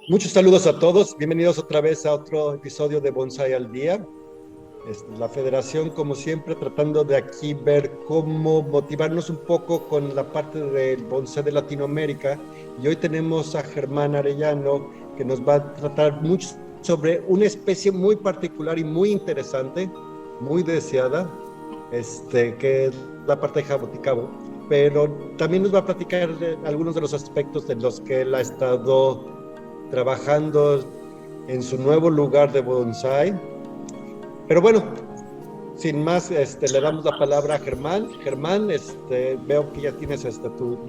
Muchos saludos a todos, bienvenidos otra vez a otro episodio de Bonsai al Día. La federación, como siempre, tratando de aquí ver cómo motivarnos un poco con la parte del bonsai de Latinoamérica. Y hoy tenemos a Germán Arellano, que nos va a tratar mucho sobre una especie muy particular y muy interesante, muy deseada, que es la parte de Jaboticabo. Pero también nos va a platicar de algunos de los aspectos en los que él ha estado trabajando en su nuevo lugar de bonsai. Pero bueno, sin más, le damos la palabra a Germán. Germán, veo que ya tienes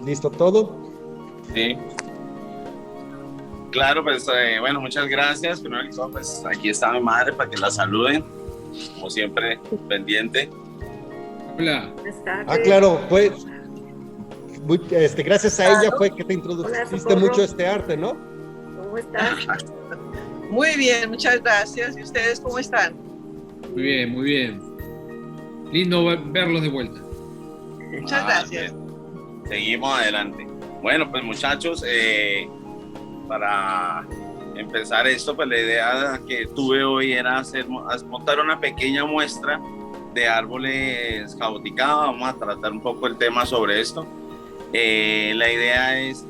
listo todo. Sí, claro, pues bueno, muchas gracias. Primero que todo, pues aquí está mi madre para que la saluden, como siempre, pendiente. Hola. Claro, pues gracias a ella fue que te introduciste mucho a este arte, ¿no? ¿Cómo estás? Muy bien, muchas gracias. ¿Y ustedes cómo están? Muy bien, muy bien. Lindo verlos de vuelta. Muchas gracias. Bien. Seguimos adelante. Bueno, pues muchachos, para empezar esto, pues la idea que tuve hoy era montar una pequeña muestra de árboles Jaboticaba. Vamos a tratar un poco el tema sobre esto. La idea es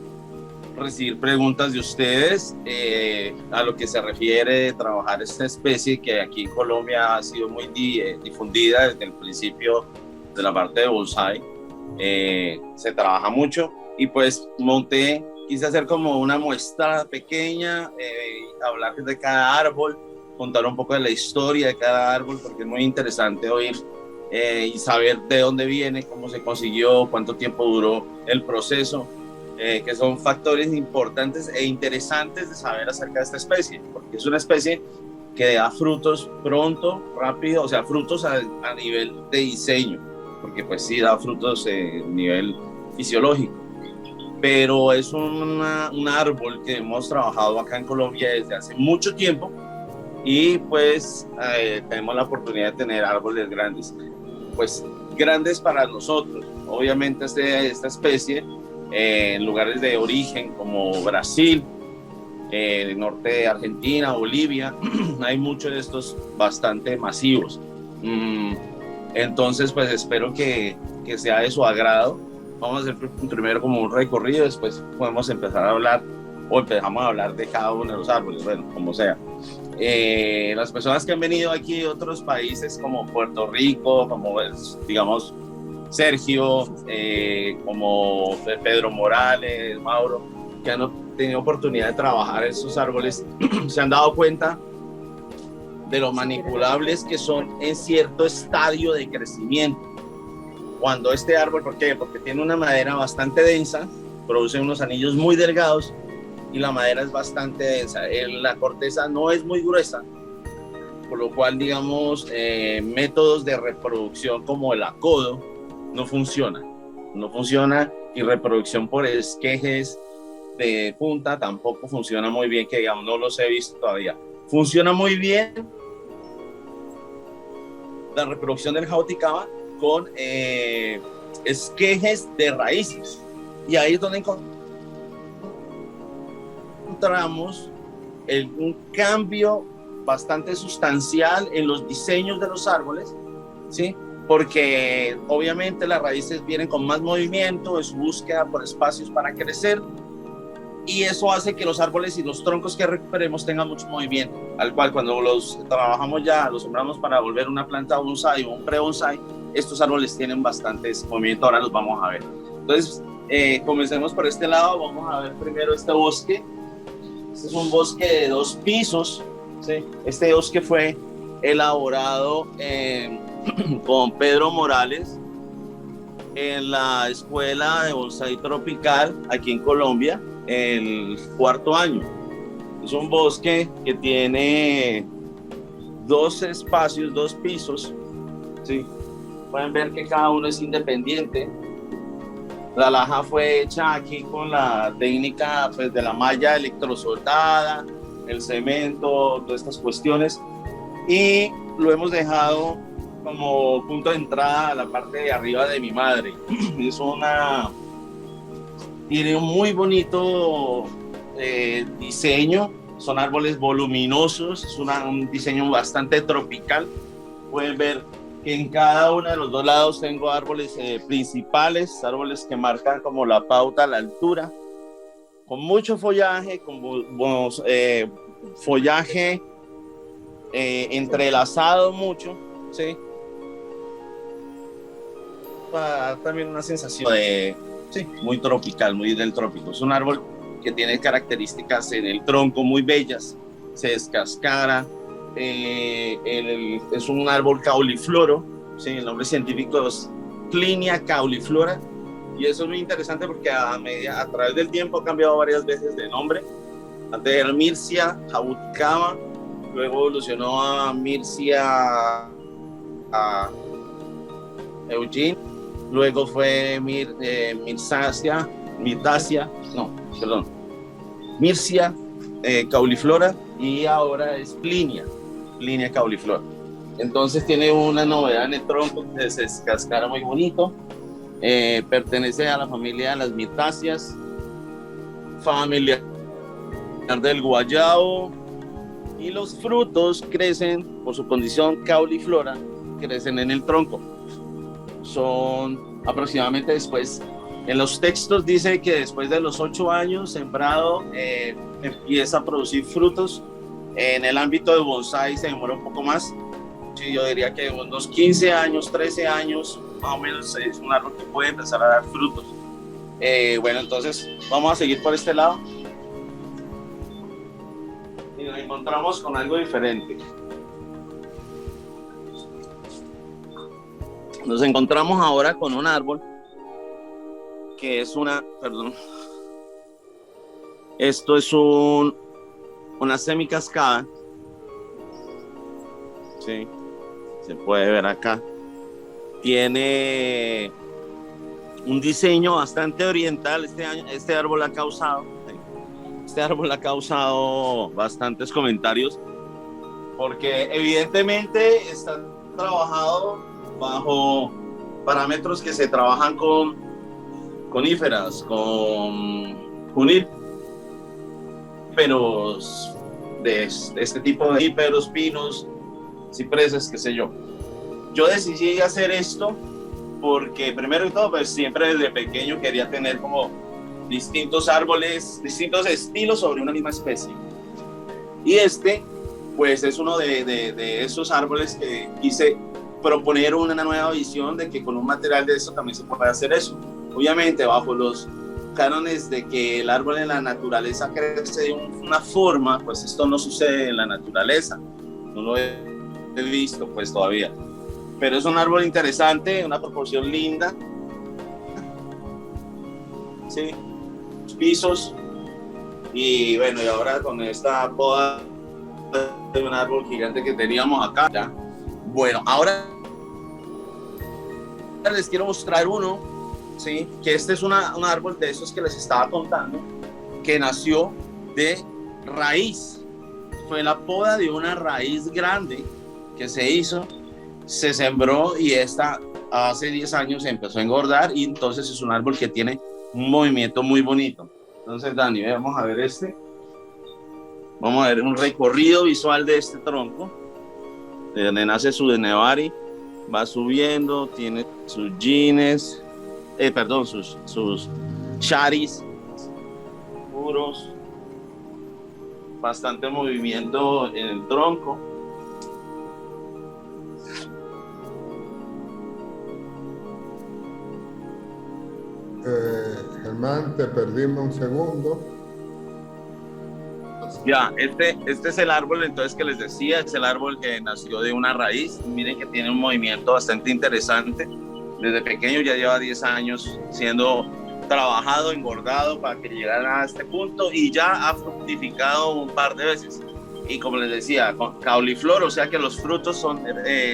recibir preguntas de ustedes a lo que se refiere de trabajar esta especie que aquí en Colombia ha sido muy difundida desde el principio de la parte de bonsai. Se trabaja mucho y pues quise hacer como una muestra pequeña, hablar de cada árbol, contar un poco de la historia de cada árbol, porque es muy interesante oír y saber de dónde viene, cómo se consiguió, cuánto tiempo duró el proceso. Que son factores importantes e interesantes de saber acerca de esta especie, porque es una especie que da frutos pronto, rápido, o sea, frutos a nivel de diseño, porque pues sí da frutos a nivel fisiológico, pero es un árbol que hemos trabajado acá en Colombia desde hace mucho tiempo y pues tenemos la oportunidad de tener árboles grandes, pues grandes para nosotros. Obviamente esta especie en lugares de origen como Brasil, el norte de Argentina, Bolivia, hay muchos de estos bastante masivos. Entonces, pues espero que sea de su agrado. Vamos a hacer primero como un recorrido, después podemos empezar a hablar o empezamos a hablar de cada uno de los árboles, bueno, como sea. Las personas que han venido aquí de otros países como Puerto Rico, como digamos Sergio, como Pedro Morales, Mauro, que han tenido oportunidad de trabajar estos árboles, se han dado cuenta de lo manipulables que son en cierto estadio de crecimiento. Cuando este árbol, ¿por qué? Porque tiene una madera bastante densa, produce unos anillos muy delgados y la madera es bastante densa. La corteza no es muy gruesa, por lo cual, digamos, métodos de reproducción como el acodo no funciona y reproducción por esquejes de punta tampoco funciona muy bien, que digamos no los he visto todavía. Funciona muy bien la reproducción del Jaboticaba con esquejes de raíces, y ahí es donde encontramos un cambio bastante sustancial en los diseños de los árboles, ¿sí? Porque obviamente las raíces vienen con más movimiento en su búsqueda por espacios para crecer, y eso hace que los árboles y los troncos que recuperemos tengan mucho movimiento, al cual cuando los trabajamos ya, los sembramos para volver una planta bonsai o un pre-bonsai, estos árboles tienen bastante movimiento. Ahora los vamos a ver. Entonces, comencemos por este lado. Vamos a ver primero este bosque. Este es un bosque de 2 pisos, ¿sí? Este bosque fue elaborado con Pedro Morales en la Escuela de Bonsai Tropical aquí en Colombia, el 4º año. Es un bosque que tiene 2 espacios, 2 pisos, ¿sí? Pueden ver que cada uno es independiente. La laja fue hecha aquí con la técnica, pues, de la malla electrosoldada, el cemento, todas estas cuestiones, y lo hemos dejado como punto de entrada a la parte de arriba de mi madre. Tiene un muy bonito diseño, son árboles voluminosos, es un diseño bastante tropical. Pueden ver que en cada uno de los dos lados tengo árboles principales, árboles que marcan como la pauta, la altura, con mucho follaje, follaje entrelazado mucho, ¿sí? Para dar también una sensación muy tropical, muy del trópico. Es un árbol que tiene características en el tronco muy bellas, se descascara, es un árbol caulifloro, ¿sí? El nombre científico es Clinia cauliflora, y eso es muy interesante porque a través del tiempo ha cambiado varias veces de nombre. Antes era Mircea jabuticaba, luego evolucionó a Mircea Eugene, luego fue Mircea cauliflora, y ahora es Plinia cauliflora. Entonces tiene una novedad en el tronco que se descascara muy bonito. Pertenece a la familia de las mirtáceas, familiar del guayabo, y los frutos crecen por su condición cauliflora, crecen en el tronco. Son aproximadamente después, en los textos dice que después de los 8 años sembrado empieza a producir frutos. En el ámbito de bonsái se demora un poco más. Sí, yo diría que unos 15 años, 13 años, más o menos, es un árbol que puede empezar a dar frutos. Bueno, entonces vamos a seguir por este lado. Y nos encontramos con algo diferente. Nos encontramos ahora con un árbol que es esto es una semicascada. Sí, se puede ver acá. Tiene un diseño bastante oriental. Este árbol ha causado bastantes comentarios porque evidentemente está trabajado bajo parámetros que se trabajan con coníferas, con juníperos de este tipo de juníperos, pinos, cipreses, qué sé yo. Yo decidí hacer esto porque primero de todo, pues siempre desde pequeño quería tener como distintos árboles, distintos estilos sobre una misma especie. Y pues es uno de esos árboles que quise proponer una nueva visión de que con un material de eso también se puede hacer eso. Obviamente bajo los cánones de que el árbol en la naturaleza crece de una forma, pues esto no sucede en la naturaleza. No lo he visto pues todavía. Pero es un árbol interesante, una proporción linda. Sí, pisos. Y bueno, y ahora con esta poda de un árbol gigante que teníamos acá, ¿ya? Bueno, ahora les quiero mostrar uno, ¿sí? Que este es un árbol de esos que les estaba contando, que nació de raíz. Fue la poda de una raíz grande que se hizo, se sembró, y hace 10 años se empezó a engordar, y entonces es un árbol que tiene un movimiento muy bonito. Entonces, Dani, vamos a ver vamos a ver un recorrido visual de este tronco, de donde nace su Denevari, va subiendo, tiene sus jeans, sus charis puros, bastante movimiento en el tronco. Germán, te perdimos un segundo. Ya, este es el árbol entonces que les decía, es el árbol que nació de una raíz. Miren que tiene un movimiento bastante interesante. Desde pequeño ya lleva 10 años siendo trabajado, engordado para que llegara a este punto, y ya ha fructificado un par de veces. Y como les decía, con cauliflor, o sea que los frutos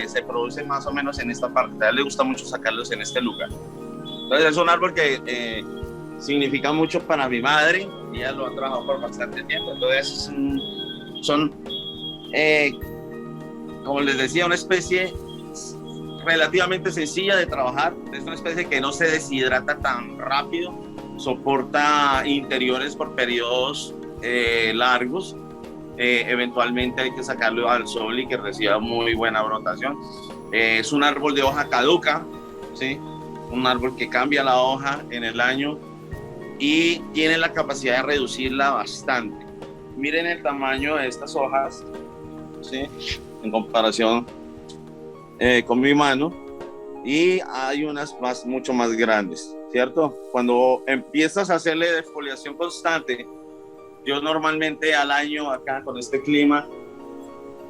se producen más o menos en esta parte. A él le gusta mucho sacarlos en este lugar. Entonces es un árbol que significa mucho para mi madre, ella lo ha trabajado por bastante tiempo, entonces Son, como les decía, una especie relativamente sencilla de trabajar. Es una especie que no se deshidrata tan rápido, soporta interiores por periodos largos. Eventualmente hay que sacarlo al sol y que reciba muy buena brotación. Es un árbol de hoja caduca, ¿sí? Un árbol que cambia la hoja en el año y tiene la capacidad de reducirla bastante. Miren el tamaño de estas hojas, ¿sí? En comparación con mi mano, y hay unas mucho más grandes, ¿cierto? Cuando empiezas a hacerle defoliación constante, yo normalmente al año acá con este clima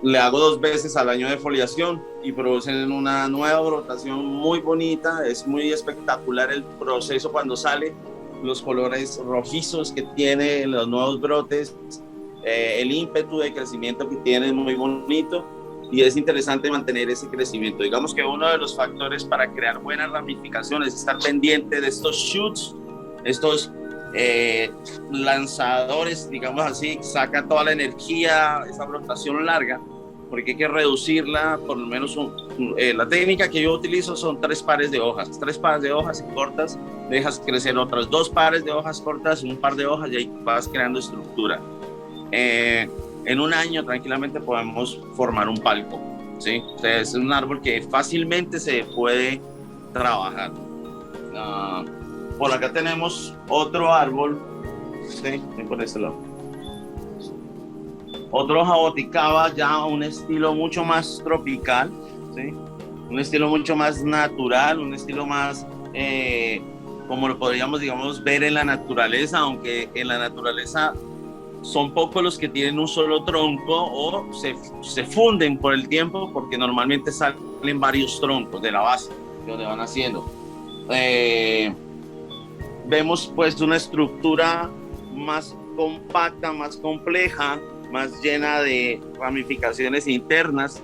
le hago 2 veces al año de foliación y producen una nueva brotación muy bonita. Es muy espectacular el proceso cuando sale, los colores rojizos que tiene los nuevos brotes, el ímpetu de crecimiento que tiene es muy bonito y es interesante mantener ese crecimiento. Digamos que uno de los factores para crear buenas ramificaciones es estar pendiente de estos shoots, estos lanzadores, digamos así, saca toda la energía, esa brotación larga, porque hay que reducirla, por lo menos la técnica que yo utilizo son 3 pares de hojas, 3 pares de hojas cortas, dejas crecer otras 2 pares de hojas cortas, un par de hojas y ahí vas creando estructura. En un año tranquilamente podemos formar un palco, ¿sí? Entonces, es un árbol que fácilmente se puede trabajar. Por acá tenemos otro árbol, ¿sí? Por este lado. Otro jaboticaba, ya un estilo mucho más tropical, ¿sí? Un estilo mucho más natural, un estilo más como lo podríamos, digamos, ver en la naturaleza, aunque en la naturaleza son pocos los que tienen un solo tronco o se funden por el tiempo, porque normalmente salen varios troncos de la base, donde van haciendo. Vemos pues una estructura más compacta, más compleja, más llena de ramificaciones internas,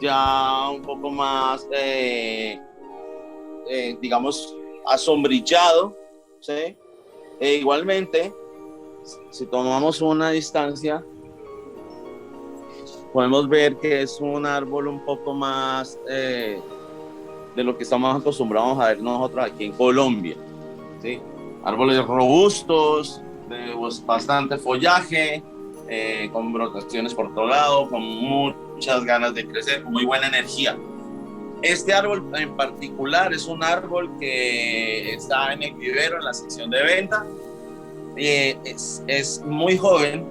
ya un poco más, digamos, asombrillado, ¿sí? Igualmente, si tomamos una distancia, podemos ver que es un árbol un poco más de lo que estamos acostumbrados a ver nosotros aquí en Colombia, ¿sí? Árboles robustos, de bastante follaje, con brotaciones por todo lado, con muchas ganas de crecer, con muy buena energía. Este árbol en particular es un árbol que está en el vivero, en la sección de venta. Es muy joven,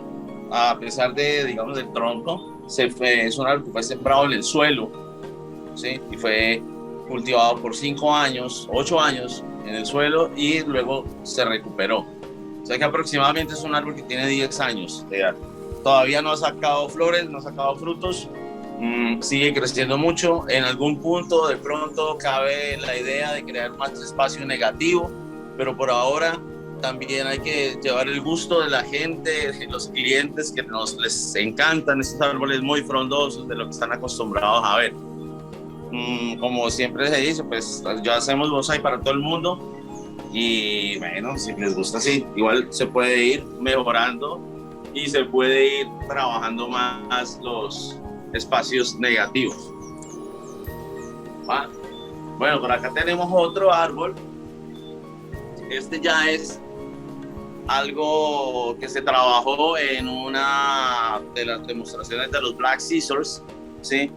a pesar de, digamos, del tronco. Es un árbol que fue sembrado en el suelo, ¿sí? Y fue cultivado por 5 años, 8 años en el suelo y luego se recuperó. O sea que aproximadamente es un árbol que tiene 10 años de edad. Todavía no ha sacado flores, no ha sacado frutos, sigue creciendo mucho. En algún punto de pronto cabe la idea de crear más espacio negativo, pero por ahora también hay que llevar el gusto de la gente, de los clientes, que les encantan estos árboles muy frondosos, de lo que están acostumbrados a ver. Como siempre se dice, pues ya hacemos bonsai para todo el mundo y bueno, si les gusta así, igual se puede ir mejorando y se puede ir trabajando más los espacios negativos. ¿Va? Bueno, por acá tenemos otro árbol. Este ya es algo que se trabajó en una de las demostraciones de los Black Scissors, ¿sí?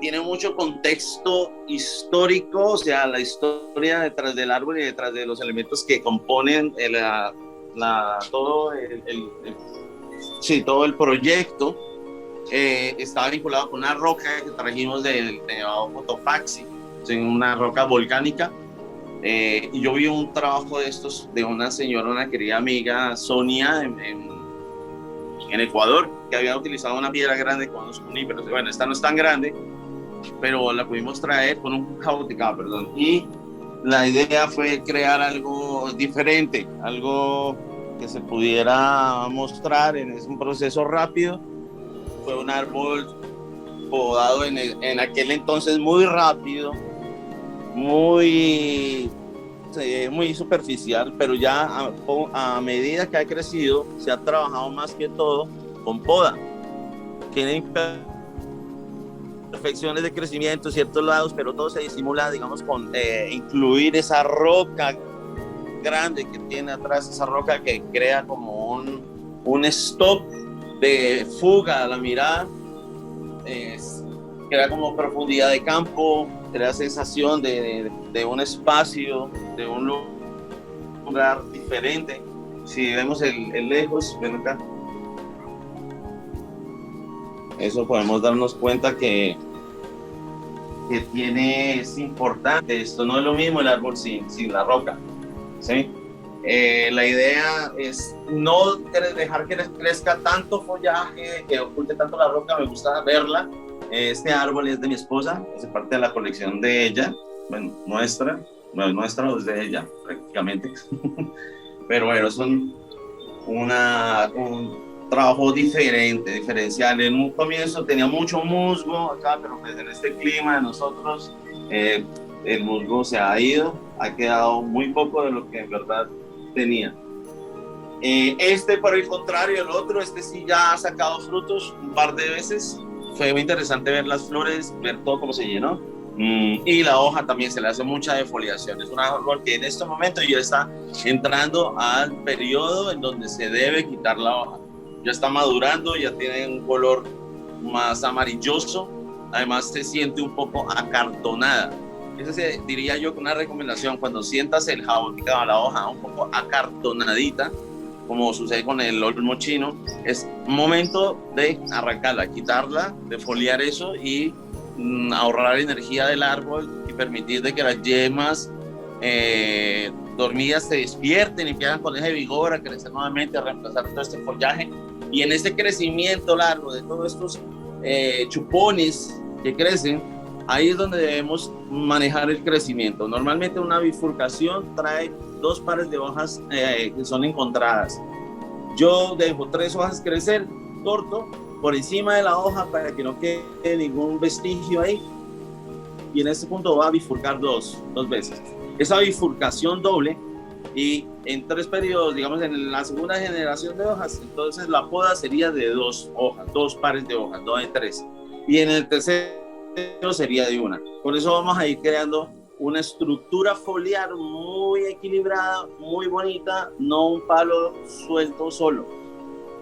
Tiene mucho contexto histórico, o sea, la historia detrás del árbol y detrás de los elementos que componen todo el proyecto. Estaba vinculado con una roca que trajimos de Cotopaxi, una roca volcánica. Y yo vi un trabajo de estos de una señora, una querida amiga, Sonia, en Ecuador, que había utilizado una piedra grande con unos cuníferos. Bueno, esta no es tan grande, pero la pudimos traer con un jaboticaba, perdón. Y la idea fue crear algo diferente, algo que se pudiera mostrar en un proceso rápido. Fue un árbol podado en aquel entonces muy rápido, muy muy superficial, pero ya a medida que ha crecido, se ha trabajado más que todo con poda. Tiene imperfecciones de crecimiento en ciertos lados, pero todo se disimula, digamos, con incluir esa roca grande que tiene atrás, esa roca que crea como un stop de fuga a la mirada, crea como profundidad de campo, crea sensación de un espacio, de un lugar diferente. Si vemos el lejos, ven acá, eso podemos darnos cuenta que es importante. Esto no es lo mismo el árbol sin la roca, ¿sí? La idea es no dejar que crezca tanto follaje, que oculte tanto la roca. Me gusta verla. Este árbol es de mi esposa, hace parte de la colección de ella, bueno, nuestra o es de ella prácticamente. Pero bueno, es un trabajo diferencial. En un comienzo tenía mucho musgo acá, pero pues en este clima de nosotros el musgo se ha ido, ha quedado muy poco de lo que en verdad tenía. Por el contrario, el otro, sí ya ha sacado frutos un par de veces. Fue muy interesante ver las flores, ver todo cómo se llenó. Y la hoja también se le hace mucha defoliación. Es un árbol que en este momento ya está entrando al periodo en donde se debe quitar la hoja. Ya está madurando, ya tiene un color más amarilloso. Además se siente un poco acartonada. Esa diría yo que una recomendación, cuando sientas el jaboticado, la hoja un poco acartonadita, como sucede con el olmo chino, es momento de arrancarla, quitarla, de foliar eso y ahorrar energía del árbol y permitir de que las yemas dormidas se despierten y empiezan con ese vigor a crecer nuevamente, a reemplazar todo este follaje. Y en este crecimiento largo de todos estos chupones que crecen, ahí es donde debemos manejar el crecimiento. Normalmente una bifurcación trae 2 pares de hojas que son encontradas. Yo dejo 3 hojas crecer, corto por encima de la hoja para que no quede ningún vestigio ahí, y en este punto va a bifurcar dos veces. Esa bifurcación doble, y en 3 periodos, digamos en la segunda generación de hojas, entonces la poda sería de 2 hojas, 2 pares de hojas, no de 3, y en el tercero sería de 1. Con eso vamos a ir creando una estructura foliar muy equilibrada, muy bonita, no un palo suelto solo,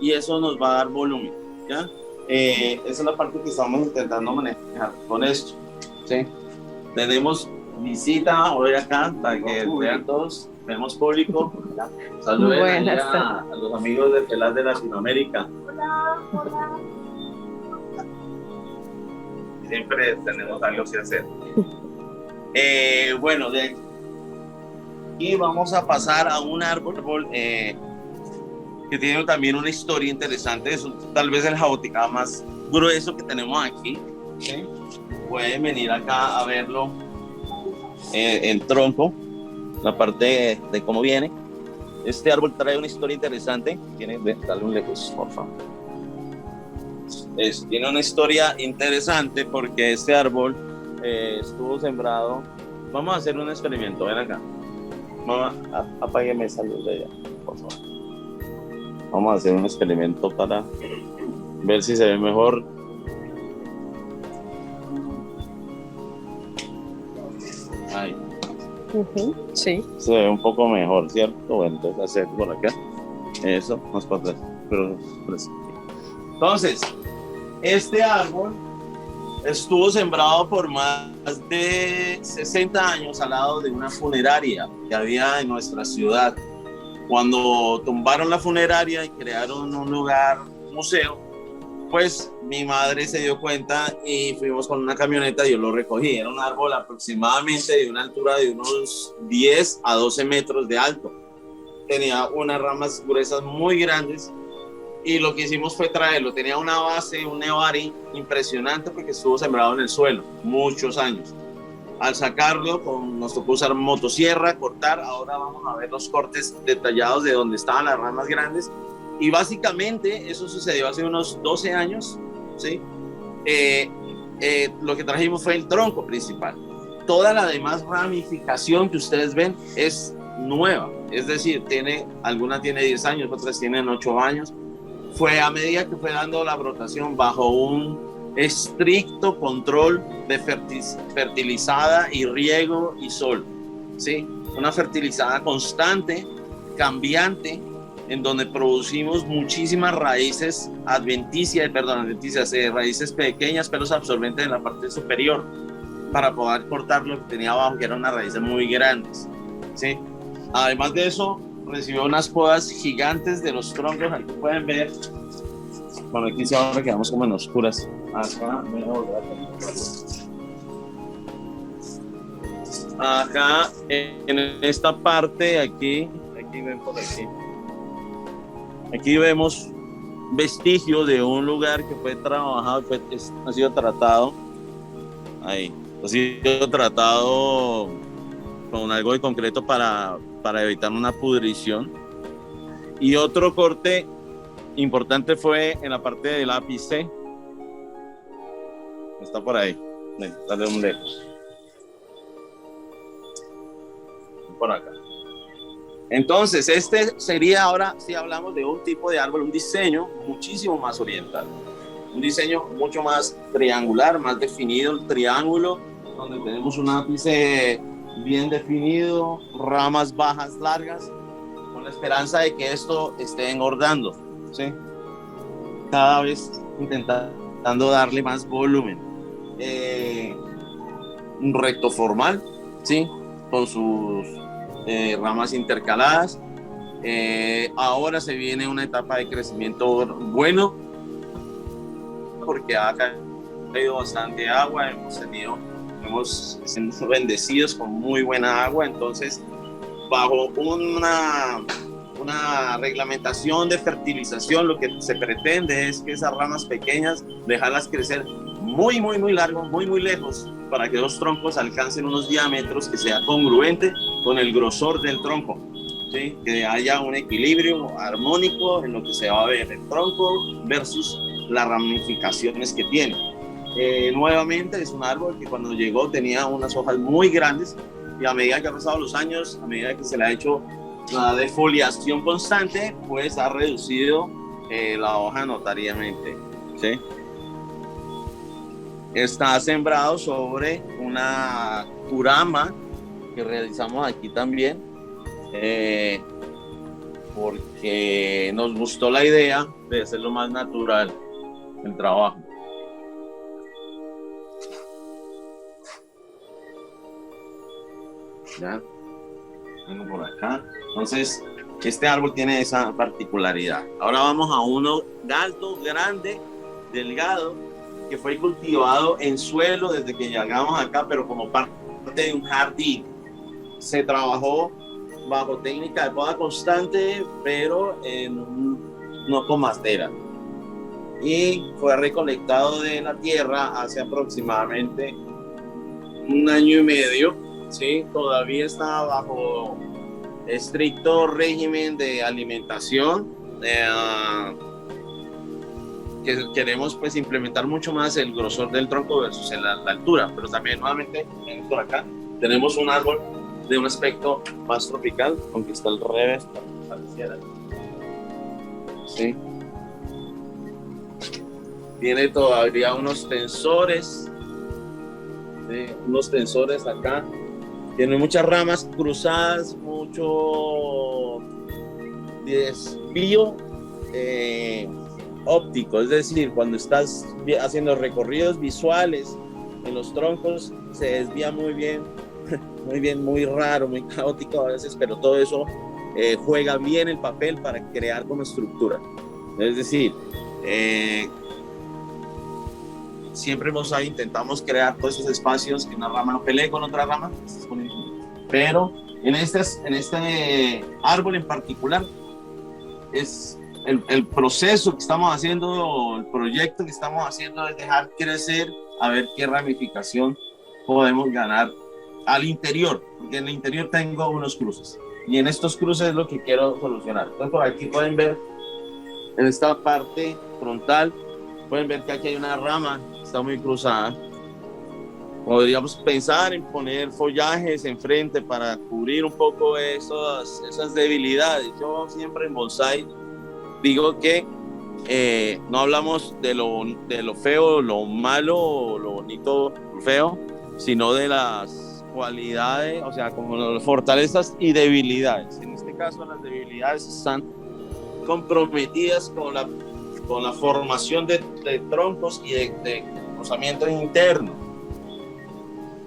y eso nos va a dar volumen, ¿ya? Esa es la parte que estamos intentando manejar con esto, ¿sí? Tenemos visita hoy acá para que vean todos, tenemos público. Saluden a los amigos de Pelas de Latinoamérica. Hola. Siempre tenemos algo que hacer. Bueno, de aquí vamos a pasar a un árbol que tiene también una historia interesante. Es tal vez el jaboticaba más grueso que tenemos aquí, ¿sí? Pueden venir acá a verlo, el tronco, la parte de cómo viene. Este árbol trae una historia interesante. Dale un lejos, por favor. Tiene una historia interesante porque este árbol estuvo sembrado. Vamos a hacer un experimento, ven acá. Mamá, apágueme esa luz de allá, por favor. Vamos a hacer un experimento para ver si se ve mejor. Ahí. Sí. Se ve un poco mejor, ¿cierto? Bueno, entonces hacer por acá. Eso, más para atrás. Entonces, este árbol estuvo sembrado por más de 60 años al lado de una funeraria que había en nuestra ciudad. Cuando tumbaron la funeraria y crearon un lugar, museo, pues mi madre se dio cuenta y fuimos con una camioneta y yo lo recogí. Era un árbol aproximadamente de una altura de unos 10 a 12 metros de alto. Tenía unas ramas gruesas muy grandes. Y lo que hicimos fue traerlo. Tenía una base, un nevari impresionante porque estuvo sembrado en el suelo muchos años. Al sacarlo, nos tocó usar motosierra, cortar. Ahora vamos a ver los cortes detallados de donde estaban las ramas grandes. Y básicamente eso sucedió hace unos 12 años, ¿sí? Lo que trajimos fue el tronco principal. toda la demás ramificación que ustedes ven es nueva, es decir, alguna tiene 10 años, otras tienen 8 años. Fue a medida que fue dando la brotación bajo un estricto control de fertilizada y riego y sol, ¿sí? Una fertilizada constante, cambiante, en donde producimos muchísimas raíces adventicias, raíces pequeñas pero absorbentes en la parte superior, para poder cortar lo que tenía abajo, que eran unas raíces muy grandes, ¿sí? Además de eso, recibió unas podas gigantes de los troncos. Aquí pueden ver, bueno, aquí sí ahora quedamos como en oscuras. Acá, acá en esta parte, aquí ven por aquí. Aquí vemos vestigios de un lugar que fue trabajado, ha sido tratado. Ahí, ha sido tratado con algo de concreto para evitar una pudrición. Y otro corte importante fue en la parte del ápice. Está por ahí. Dale un lejos. Por acá. Entonces, este sería ahora, si hablamos de un tipo de árbol, un diseño muchísimo más oriental. Un diseño mucho más triangular, más definido, el triángulo, donde tenemos un ápice bien definido, ramas bajas, largas, con la esperanza de que esto esté engordando, ¿sí? Cada vez intentando darle más volumen. Un recto formal, ¿sí? Con sus ramas intercaladas. Ahora se viene una etapa de crecimiento bueno, porque ha caído bastante agua, hemos sido bendecidos con muy buena agua. Entonces, bajo una reglamentación de fertilización, lo que se pretende es que esas ramas pequeñas, dejarlas crecer muy largo, muy lejos, para que los troncos alcancen unos diámetros que sea congruente con el grosor del tronco, ¿sí? Que haya un equilibrio armónico en lo que se va a ver el tronco versus las ramificaciones que tiene. Nuevamente es un árbol que cuando llegó tenía unas hojas muy grandes, y a medida que han pasado los años, a medida que se le ha hecho la defoliación constante, pues ha reducido la hoja notoriamente, ¿sí? Está sembrado sobre una curama que realizamos aquí también, porque nos gustó la idea de hacerlo más natural el trabajo. Ya, vengo por acá. Entonces, este árbol tiene esa particularidad. Ahora vamos a uno alto, grande, delgado, que fue cultivado en suelo desde que llegamos acá, pero como parte de un jardín. Se trabajó bajo técnica de poda constante, pero no con madera. Y fue recolectado de la tierra hace aproximadamente 1 año y medio, ¿sí? Todavía está bajo estricto régimen de alimentación. Que queremos pues implementar mucho más el grosor del tronco versus la altura, pero también nuevamente por acá tenemos un árbol de un aspecto más tropical, aunque está al revés, pareciera, ¿sí? Tiene todavía unos tensores, ¿sí? Unos tensores acá, tiene muchas ramas cruzadas, mucho desvío óptico, es decir, cuando estás haciendo recorridos visuales en los troncos, se desvía muy bien, muy raro, muy caótico a veces, pero todo eso juega bien el papel para crear como estructura. Es decir, siempre intentamos crear todos esos espacios que una rama no pelee con otra rama, pero en este árbol en particular es el proceso que estamos haciendo, el proyecto que estamos haciendo es dejar crecer, a ver qué ramificación podemos ganar al interior, porque en el interior tengo unos cruces, y en estos cruces es lo que quiero solucionar. Entonces por aquí pueden ver, en esta parte frontal, pueden ver que aquí hay una rama, está muy cruzada, Podríamos pensar en poner follajes enfrente para cubrir un poco esas debilidades. Yo siempre en bonsái digo que no hablamos de lo feo, lo malo, lo bonito, lo feo, sino de las cualidades, o sea, como las fortalezas y debilidades. En este caso, las debilidades están comprometidas con la formación de troncos y de cruzamientos internos.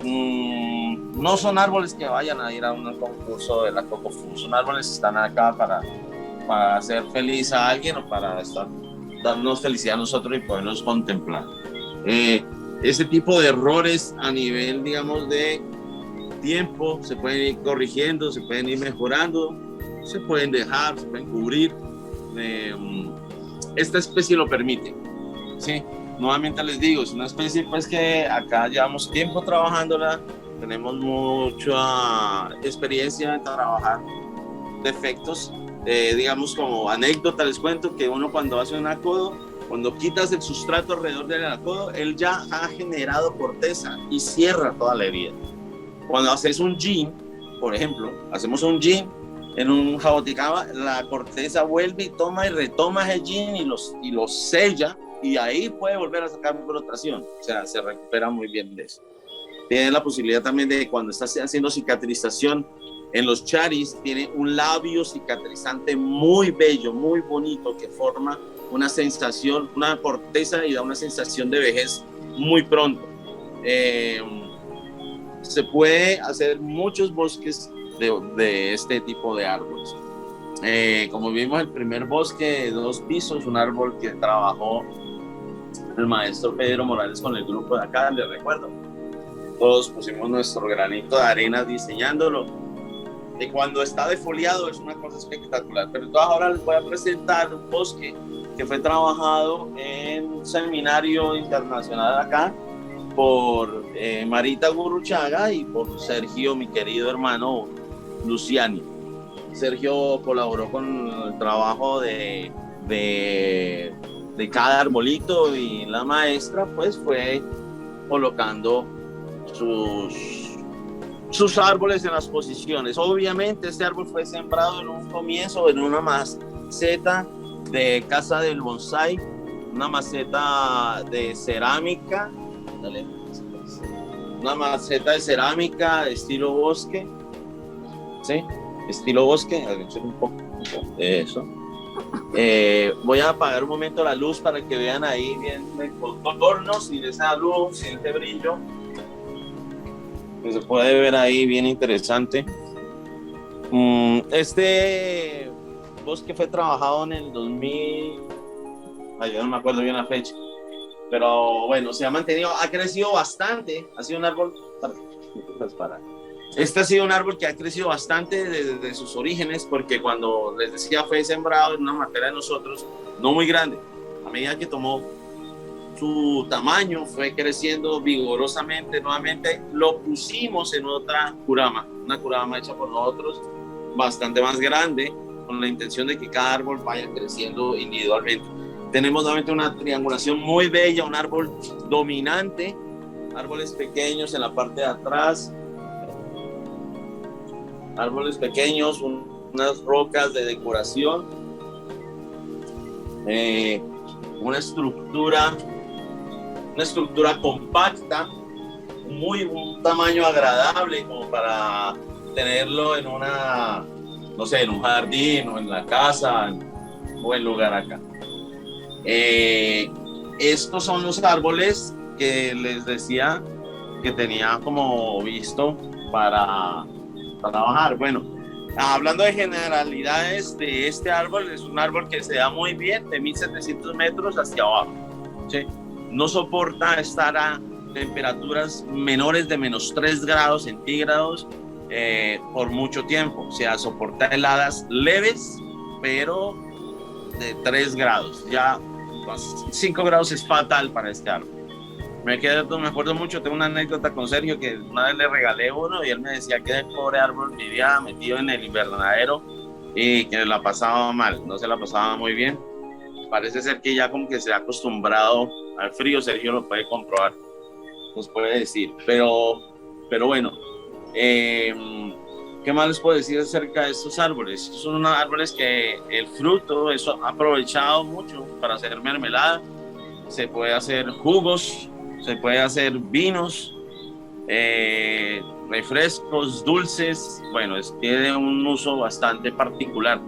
No son árboles que vayan a ir a un concurso de la Cocofu, son árboles que están acá para hacer feliz a alguien o para darnos felicidad a nosotros y podernos contemplar. Ese tipo de errores a nivel, digamos, de tiempo se pueden ir corrigiendo, se pueden ir mejorando, se pueden dejar, se pueden cubrir. Esta especie lo permite, ¿sí? Nuevamente les digo, es una especie pues que acá llevamos tiempo trabajándola, tenemos mucha experiencia en trabajar defectos. Digamos, como anécdota les cuento que uno cuando hace un acodo, cuando quitas el sustrato alrededor del acodo, él ya ha generado corteza y cierra toda la herida. Cuando haces un jean, por ejemplo, hacemos un jean en un jaboticaba, la corteza vuelve y toma y retoma el jean y los sella, y ahí puede volver a sacar brotación, o sea, se recupera muy bien de eso. Tiene la posibilidad también de cuando estás haciendo cicatrización en los charis, tiene un labio cicatrizante muy bello, muy bonito, que forma una sensación, una corteza y da una sensación de vejez muy pronto. Se puede hacer muchos bosques de este tipo de árboles. Como vimos, el primer bosque de 2 pisos, un árbol que trabajó el maestro Pedro Morales con el grupo de acá, les recuerdo. Todos pusimos nuestro granito de arena diseñándolo. Y cuando está defoliado es una cosa espectacular. Pero entonces ahora les voy a presentar un bosque que fue trabajado en un seminario internacional acá por Marita Gurruchaga y por Sergio, mi querido hermano Luciani. Sergio colaboró con el trabajo de cada arbolito y la maestra pues fue colocando sus árboles en las posiciones. Obviamente este árbol fue sembrado en un comienzo en una maceta de casa del bonsái, una maceta de cerámica, una maceta de cerámica estilo bosque, ¿sí? Estilo bosque, un poco de eso. Voy a apagar un momento la luz para que vean ahí bien el contorno, sin esa luz, sin este brillo, que se puede ver ahí bien interesante. Este bosque fue trabajado en el 2000, yo no me acuerdo bien la fecha, pero bueno, se ha mantenido, ha crecido bastante, ha sido un árbol, este ha sido un árbol que ha crecido bastante desde sus orígenes, porque cuando les decía fue sembrado en una matera de nosotros, no muy grande, a medida que tomó su tamaño fue creciendo vigorosamente. Nuevamente lo pusimos en otra curama, una curama hecha por nosotros, bastante más grande, con la intención de que cada árbol vaya creciendo individualmente. Tenemos nuevamente una triangulación muy bella, un árbol dominante, árboles pequeños en la parte de atrás, árboles pequeños, unas rocas de decoración, una estructura compacta, un tamaño agradable como para tenerlo en en un jardín o en la casa, en buen lugar acá. Estos son los árboles que les decía que tenía como visto para trabajar. Bueno, hablando de generalidades de este árbol, es un árbol que se da muy bien de 1700 metros hacia abajo, ¿sí? No soporta estar a temperaturas menores de -3 grados centígrados por mucho tiempo. O sea, soporta heladas leves, pero de 3 grados. Ya 5 grados es fatal para este árbol. Me acuerdo mucho, tengo una anécdota con Sergio, que una vez le regalé uno y él me decía que el pobre árbol vivía metido en el invernadero y que la pasaba mal, no se la pasaba muy bien. Parece ser que ya como que se ha acostumbrado al frío, Sergio lo puede comprobar. nos puede decir. Pero bueno, ¿qué más les puedo decir acerca de estos árboles? Estos son unos árboles que el fruto es aprovechado mucho para hacer mermelada, se puede hacer jugos, se puede hacer vinos, refrescos, dulces. Bueno, tiene un uso bastante particular.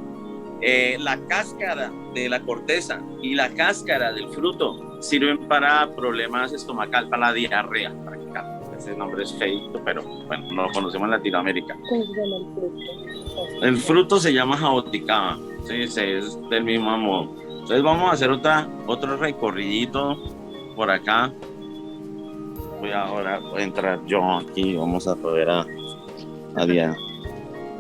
La cáscara de la corteza y la cáscara del fruto sirven para problemas estomacales, para la diarrea. Ese nombre es feito, pero bueno, lo conocemos en Latinoamérica. ¿Cómo se llama el fruto? El fruto se llama jaboticaba, sí, es del mismo modo. Entonces vamos a hacer otro recorridito por acá. Voy ahora a entrar yo aquí, vamos a ver a Diana.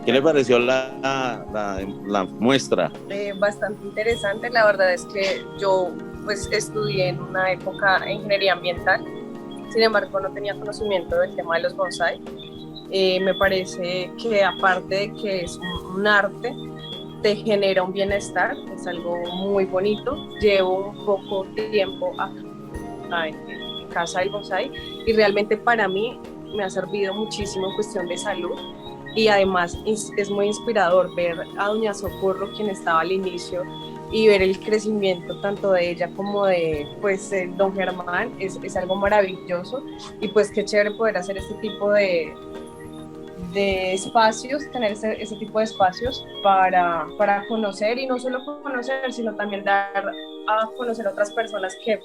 ¿Qué le pareció la muestra? Bastante interesante, la verdad es que yo pues estudié en una época ingeniería ambiental, sin embargo no tenía conocimiento del tema de los bonsai. Me parece que aparte de que es un arte, te genera un bienestar, es algo muy bonito. Llevo un poco tiempo acá en casa del bonsai y realmente para mí me ha servido muchísimo en cuestión de salud. Y además es muy inspirador ver a doña Socorro, quien estaba al inicio, y ver el crecimiento tanto de ella como de pues don Germán. Es algo maravilloso y pues qué chévere poder hacer este tipo de espacios, tener ese tipo de espacios para conocer, y no solo conocer, sino también dar a conocer a otras personas que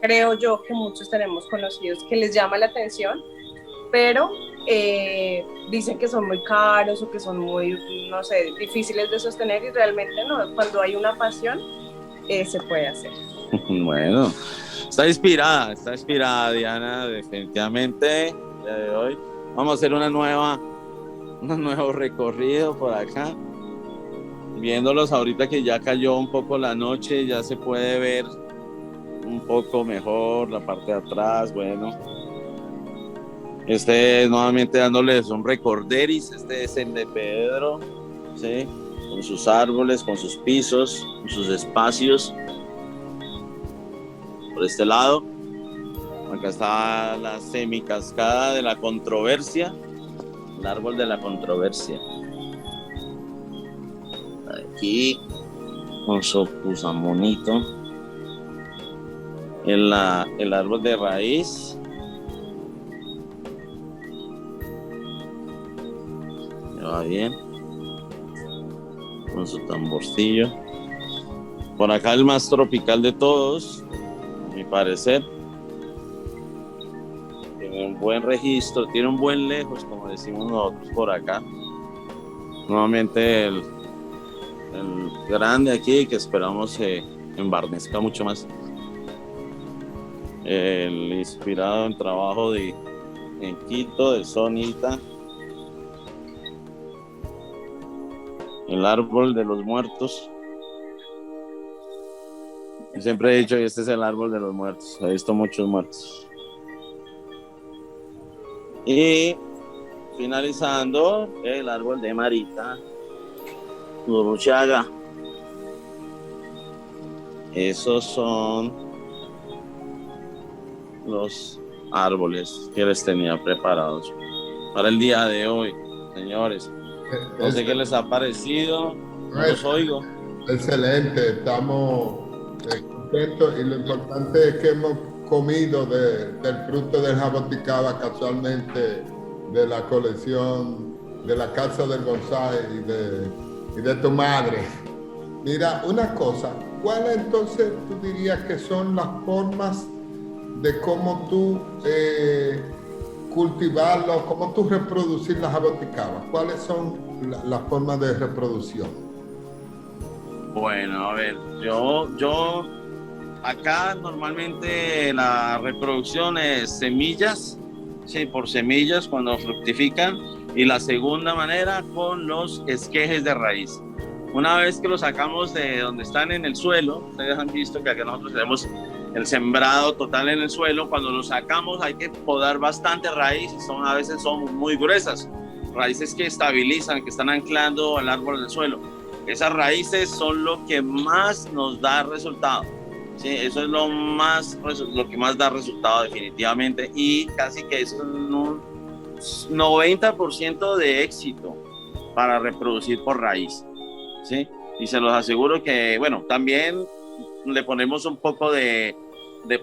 creo yo que muchos tenemos conocidos que les llama la atención, pero dicen que son muy caros o que son muy, no sé, difíciles de sostener, y realmente no, cuando hay una pasión se puede hacer. Bueno, está inspirada Diana, definitivamente. El día de hoy vamos a hacer un nuevo recorrido por acá, viéndolos ahorita que ya cayó un poco la noche, ya se puede ver un poco mejor la parte de atrás. Bueno, nuevamente dándoles un recorderis. Este es el de Pedro, ¿sí? Con sus árboles, con sus pisos, con sus espacios. Por este lado, acá está la semicascada de la controversia, el árbol de la controversia. Aquí, con su pusamonito, el árbol de raíz. Va bien, con su tamborcillo. Por acá el más tropical de todos, a mi parecer. Tiene un buen registro, tiene un buen lejos, como decimos nosotros por acá. Nuevamente el grande aquí, que esperamos se embarnezca mucho más. El inspirado en trabajo en Quito, de Sonita. El árbol de los muertos. Yo siempre he dicho que este es el árbol de los muertos. He visto muchos muertos. Y finalizando, el árbol de Marita Uruchaga. Esos son los árboles que les tenía preparados para el día de hoy, señores. No sé qué les ha parecido, no los oigo. Excelente, estamos contentos, y lo importante es que hemos comido del fruto del jaboticaba, casualmente de la colección de la Casa del Bonsai y de tu madre. Mira, una cosa, ¿cuál entonces tú dirías que son las formas de cómo tú cultivarlo, cómo tú reproducir las jaboticabas? ¿Cuáles son las formas de reproducción? Bueno, a ver, yo acá normalmente la reproducción es semillas, sí, por semillas cuando fructifican, y la segunda manera con los esquejes de raíz. Una vez que los sacamos de donde están en el suelo, ustedes han visto que acá nosotros tenemos el sembrado total en el suelo. Cuando los sacamos hay que podar bastante raíces, a veces son muy gruesas, raíces que estabilizan, que están anclando al árbol en el suelo. Esas raíces son lo que más nos da resultado. ¿sí? Eso es lo que más da resultado definitivamente, y casi que eso es un 90% de éxito para reproducir por raíz, ¿sí? Y se los aseguro que, bueno, también le ponemos un poco de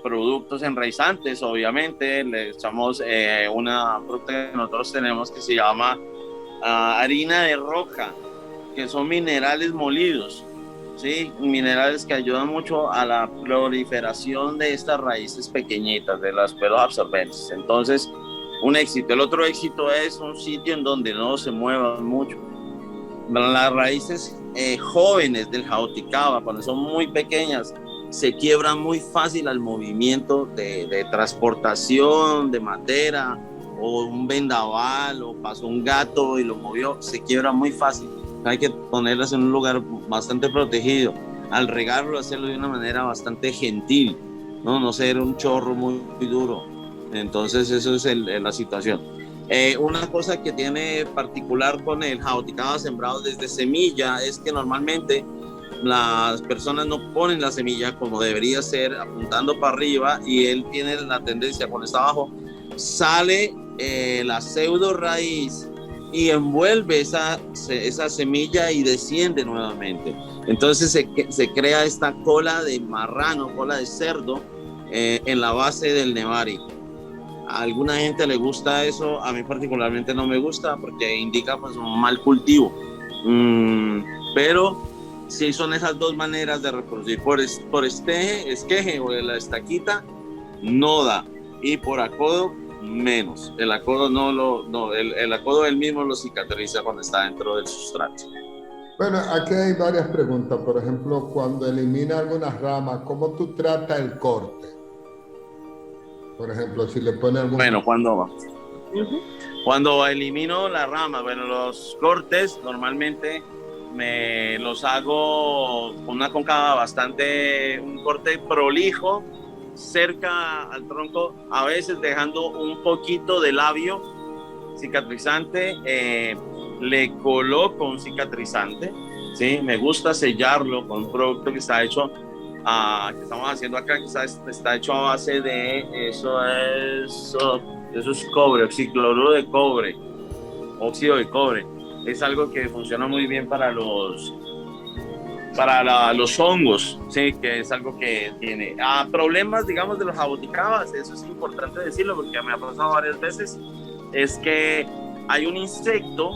productos enraizantes, obviamente, le echamos una fruta que nosotros tenemos que se llama harina de roca, que son minerales molidos, ¿sí? Minerales que ayudan mucho a la proliferación de estas raíces pequeñitas, de los pelos absorbentes. Entonces, un éxito. El otro éxito es un sitio en donde no se muevan mucho. Las raíces jóvenes del jaboticaba, cuando son muy pequeñas, se quiebran muy fácil al movimiento de transportación de madera, o un vendaval, o pasó un gato y lo movió, se quiebra muy fácil. Hay que ponerlas en un lugar bastante protegido. Al regarlo, hacerlo de una manera bastante gentil, no ser un chorro muy duro. Entonces, eso es la situación. Una cosa que tiene particular con el jaboticaba sembrado desde semilla es que normalmente las personas no ponen la semilla como debería ser, apuntando para arriba, y él tiene la tendencia, cuando está abajo, sale la pseudo raíz y envuelve esa semilla y desciende nuevamente. Entonces se crea esta cola de marrano, cola de cerdo en la base del Nevari. A alguna gente le gusta eso, a mí particularmente no me gusta porque indica pues un mal cultivo. Pero sí, son esas dos maneras de reproducir. Por esqueje o la estaquita no da, y por acodo menos. El acodo el acodo él mismo lo cicatriza cuando está dentro del sustrato. Bueno, aquí hay varias preguntas. Por ejemplo, cuando elimina algunas ramas, ¿cómo tú tratas el corte? Por ejemplo, si le pone algún... Bueno, cuando elimino la rama, bueno, los cortes normalmente me los hago con una cóncava un corte prolijo, cerca al tronco, a veces dejando un poquito de labio cicatrizante, le coloco un cicatrizante, ¿sí? Me gusta sellarlo con un producto que está hecho, que estamos haciendo acá, que está hecho a base de eso es cobre, oxicloruro de cobre, óxido de cobre. Es algo que funciona muy bien para los hongos, sí, que es algo que tiene problemas, digamos, de los jaboticabas. Eso es importante decirlo porque me ha pasado varias veces. Es que hay un insecto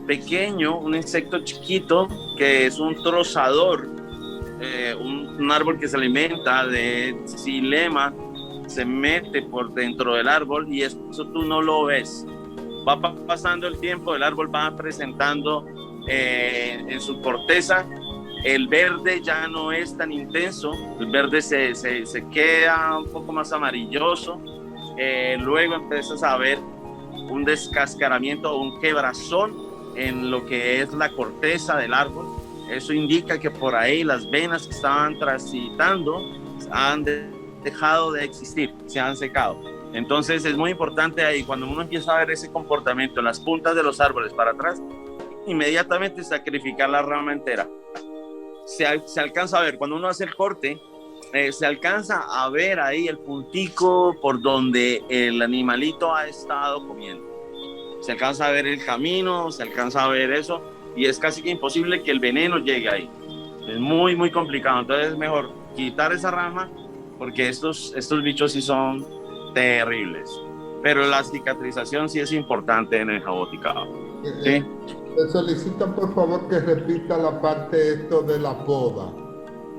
pequeño, un insecto chiquito, que es un trozador, un árbol que se alimenta de xilema, se mete por dentro del árbol y eso tú no lo ves. Va pasando el tiempo, el árbol va presentando en su corteza, el verde ya no es tan intenso, el verde se queda un poco más amarilloso, luego empiezas a ver un descascaramiento o un quebrazón en lo que es la corteza del árbol. Eso indica que por ahí las venas que estaban transitando han dejado de existir, se han secado. Entonces es muy importante ahí, cuando uno empieza a ver ese comportamiento en las puntas de los árboles para atrás, inmediatamente sacrificar la rama entera. Se alcanza a ver, cuando uno hace el corte, se alcanza a ver ahí el puntico por donde el animalito ha estado comiendo. Se alcanza a ver el camino, se alcanza a ver eso, y es casi que imposible que el veneno llegue ahí. Es muy, muy complicado. Entonces es mejor quitar esa rama, porque estos bichos sí son terribles. Pero la cicatrización sí es importante en el jaboticaba. ¿Sí? Te solicitan por favor que repita la parte esto de la poda,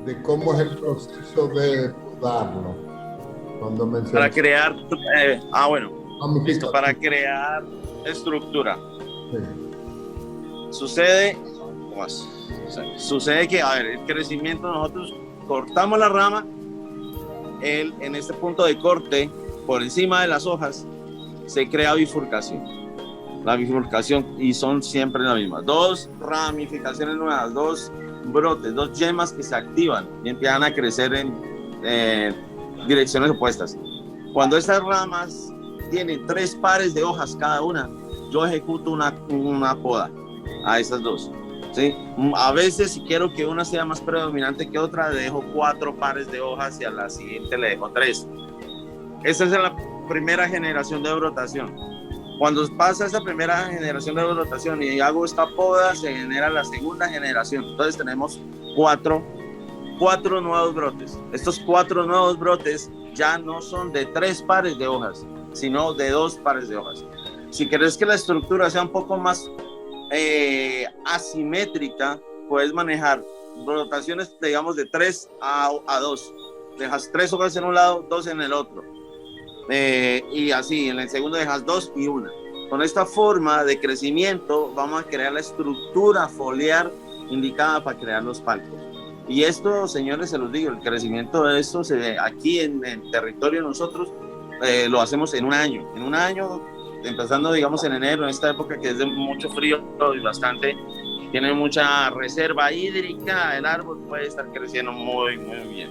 de cómo es el proceso de podarlo. Cuando para crear, para crear estructura. Sí. Sucede que, el crecimiento, nosotros cortamos la rama, en este punto de corte, por encima de las hojas, se crea bifurcación. La bifurcación, y son siempre la misma. 2 ramificaciones nuevas, 2 brotes, 2 yemas que se activan y empiezan a crecer en direcciones opuestas. Cuando estas ramas tienen 3 pares de hojas cada una, yo ejecuto una poda a esas 2. ¿sí? A veces, si quiero que una sea más predominante que otra, le dejo 4 pares de hojas y a la siguiente le dejo 3. Esa es la primera generación de brotación. Cuando pasa esa primera generación de brotación y hago esta poda, se genera la segunda generación. Entonces tenemos 4 nuevos brotes. Estos 4 nuevos brotes ya no son de 3 pares de hojas, sino de 2 pares de hojas. Si querés que la estructura sea un poco más asimétrica, puedes manejar brotaciones, digamos, de 3 a 2. Dejas 3 hojas en un lado, 2 en el otro. Y así, en el segundo dejas 2 y 1. Con esta forma de crecimiento vamos a crear la estructura foliar indicada para crear los palcos. Y esto, señores, se los digo, el crecimiento de esto aquí en el territorio nosotros lo hacemos en un año. En un año, empezando, digamos, en enero, en esta época que es de mucho frío y bastante, tiene mucha reserva hídrica, el árbol puede estar creciendo muy, muy bien.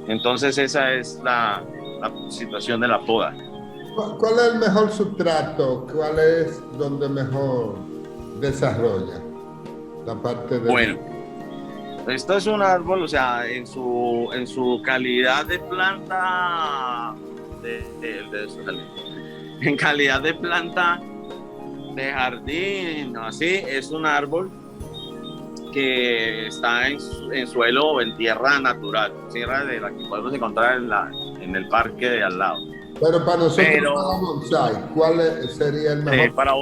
Entonces esa es la situación de la poda. ¿Cuál es el mejor sustrato? ¿Cuál es donde mejor desarrolla la parte de... Bueno, esto es un árbol, o sea, en su calidad de planta en calidad de planta de jardín, así, es un árbol que está en suelo o en tierra natural, tierra de la que podemos encontrar en el parque de al lado. Pero para nosotros, para bonsai, ¿cuál sería el mejor? Para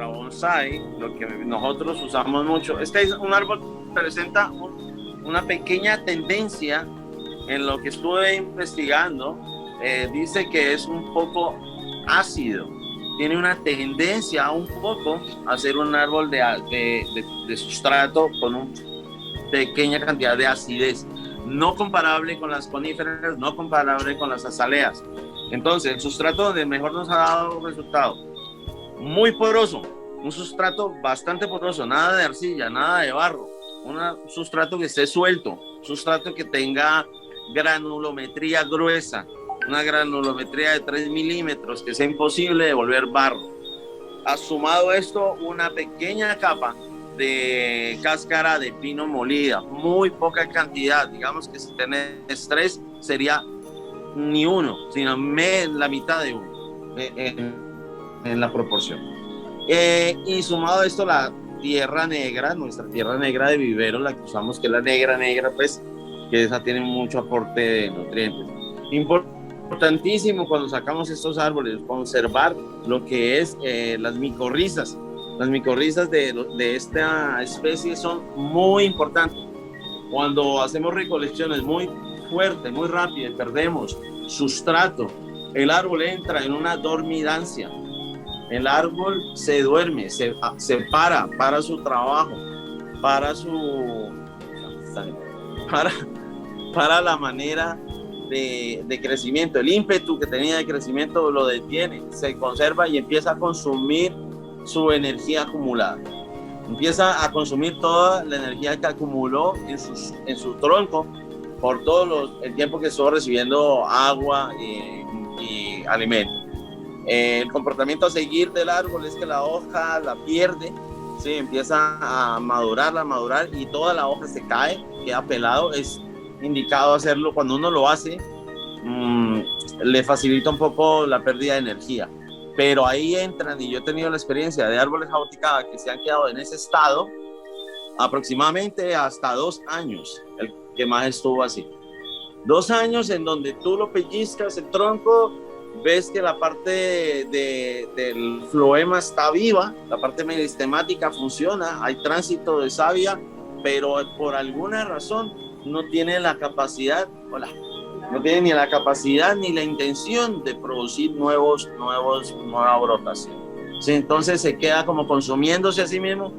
bonsai, lo que nosotros usamos mucho, es un árbol presenta una pequeña tendencia en lo que estuve investigando, dice que es un poco ácido, tiene una tendencia un poco a ser un árbol de sustrato con una pequeña cantidad de acidez, no comparable con las coníferas, no comparable con las azaleas. Entonces, el sustrato donde mejor nos ha dado resultado, muy poroso, un sustrato bastante poroso, nada de arcilla, nada de barro, un sustrato que esté suelto, un sustrato que tenga granulometría gruesa, una granulometría de 3 milímetros, que sea imposible de volver barro. Ha sumado esto una pequeña capa de cáscara de pino molida, muy poca cantidad, digamos que si tenés 3 sería ni uno, sino la mitad de uno en la proporción. Y sumado a esto la tierra negra, nuestra tierra negra de vivero, la que usamos, que es la negra, pues que esa tiene mucho aporte de nutrientes. Importantísimo cuando sacamos estos árboles, conservar lo que es las micorrizas. Las micorrizas de esta especie son muy importantes. Cuando hacemos recolecciones muy fuertes, muy rápidas, perdemos sustrato, el árbol entra en una dormidancia. El árbol se duerme, se para su trabajo, para la manera de crecimiento. El ímpetu que tenía de crecimiento lo detiene, se conserva y empieza a consumir su energía acumulada. Empieza a consumir toda la energía que acumuló en su tronco por todo el tiempo que estuvo recibiendo agua y alimento. El comportamiento a seguir del árbol es que la hoja la pierde, ¿sí? Empieza a madurar y toda la hoja se cae, queda pelado. Es indicado hacerlo cuando uno lo hace, le facilita un poco la pérdida de energía. Pero ahí entran, y yo he tenido la experiencia de árboles jaboticaba que se han quedado en ese estado aproximadamente hasta 2 años, el que más estuvo así. 2 años en donde tú lo pellizcas el tronco, ves que la parte del floema está viva, la parte meristemática funciona, hay tránsito de savia, pero por alguna razón no tiene la capacidad, no tiene ni la capacidad ni la intención de producir nueva brotación. ¿Sí? Entonces se queda como consumiéndose a sí mismo.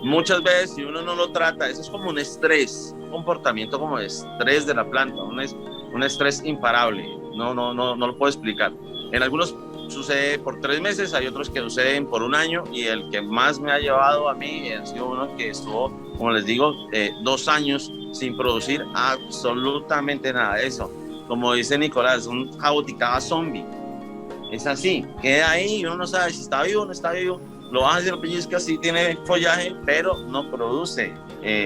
Muchas veces, si uno no lo trata, eso es como un estrés, un comportamiento como de estrés de la planta, un estrés imparable. No lo puedo explicar. En algunos sucede por 3 meses, hay otros que suceden por 1 año, y el que más me ha llevado a mí ha sido uno que estuvo, como les digo, 2 años sin producir absolutamente nada de eso. Como dice Nicolás, un jaboticaba zombie. Es así, queda ahí y uno no sabe si está vivo o no está vivo, lo bajas y lo pellizcas, sí tiene follaje, pero no produce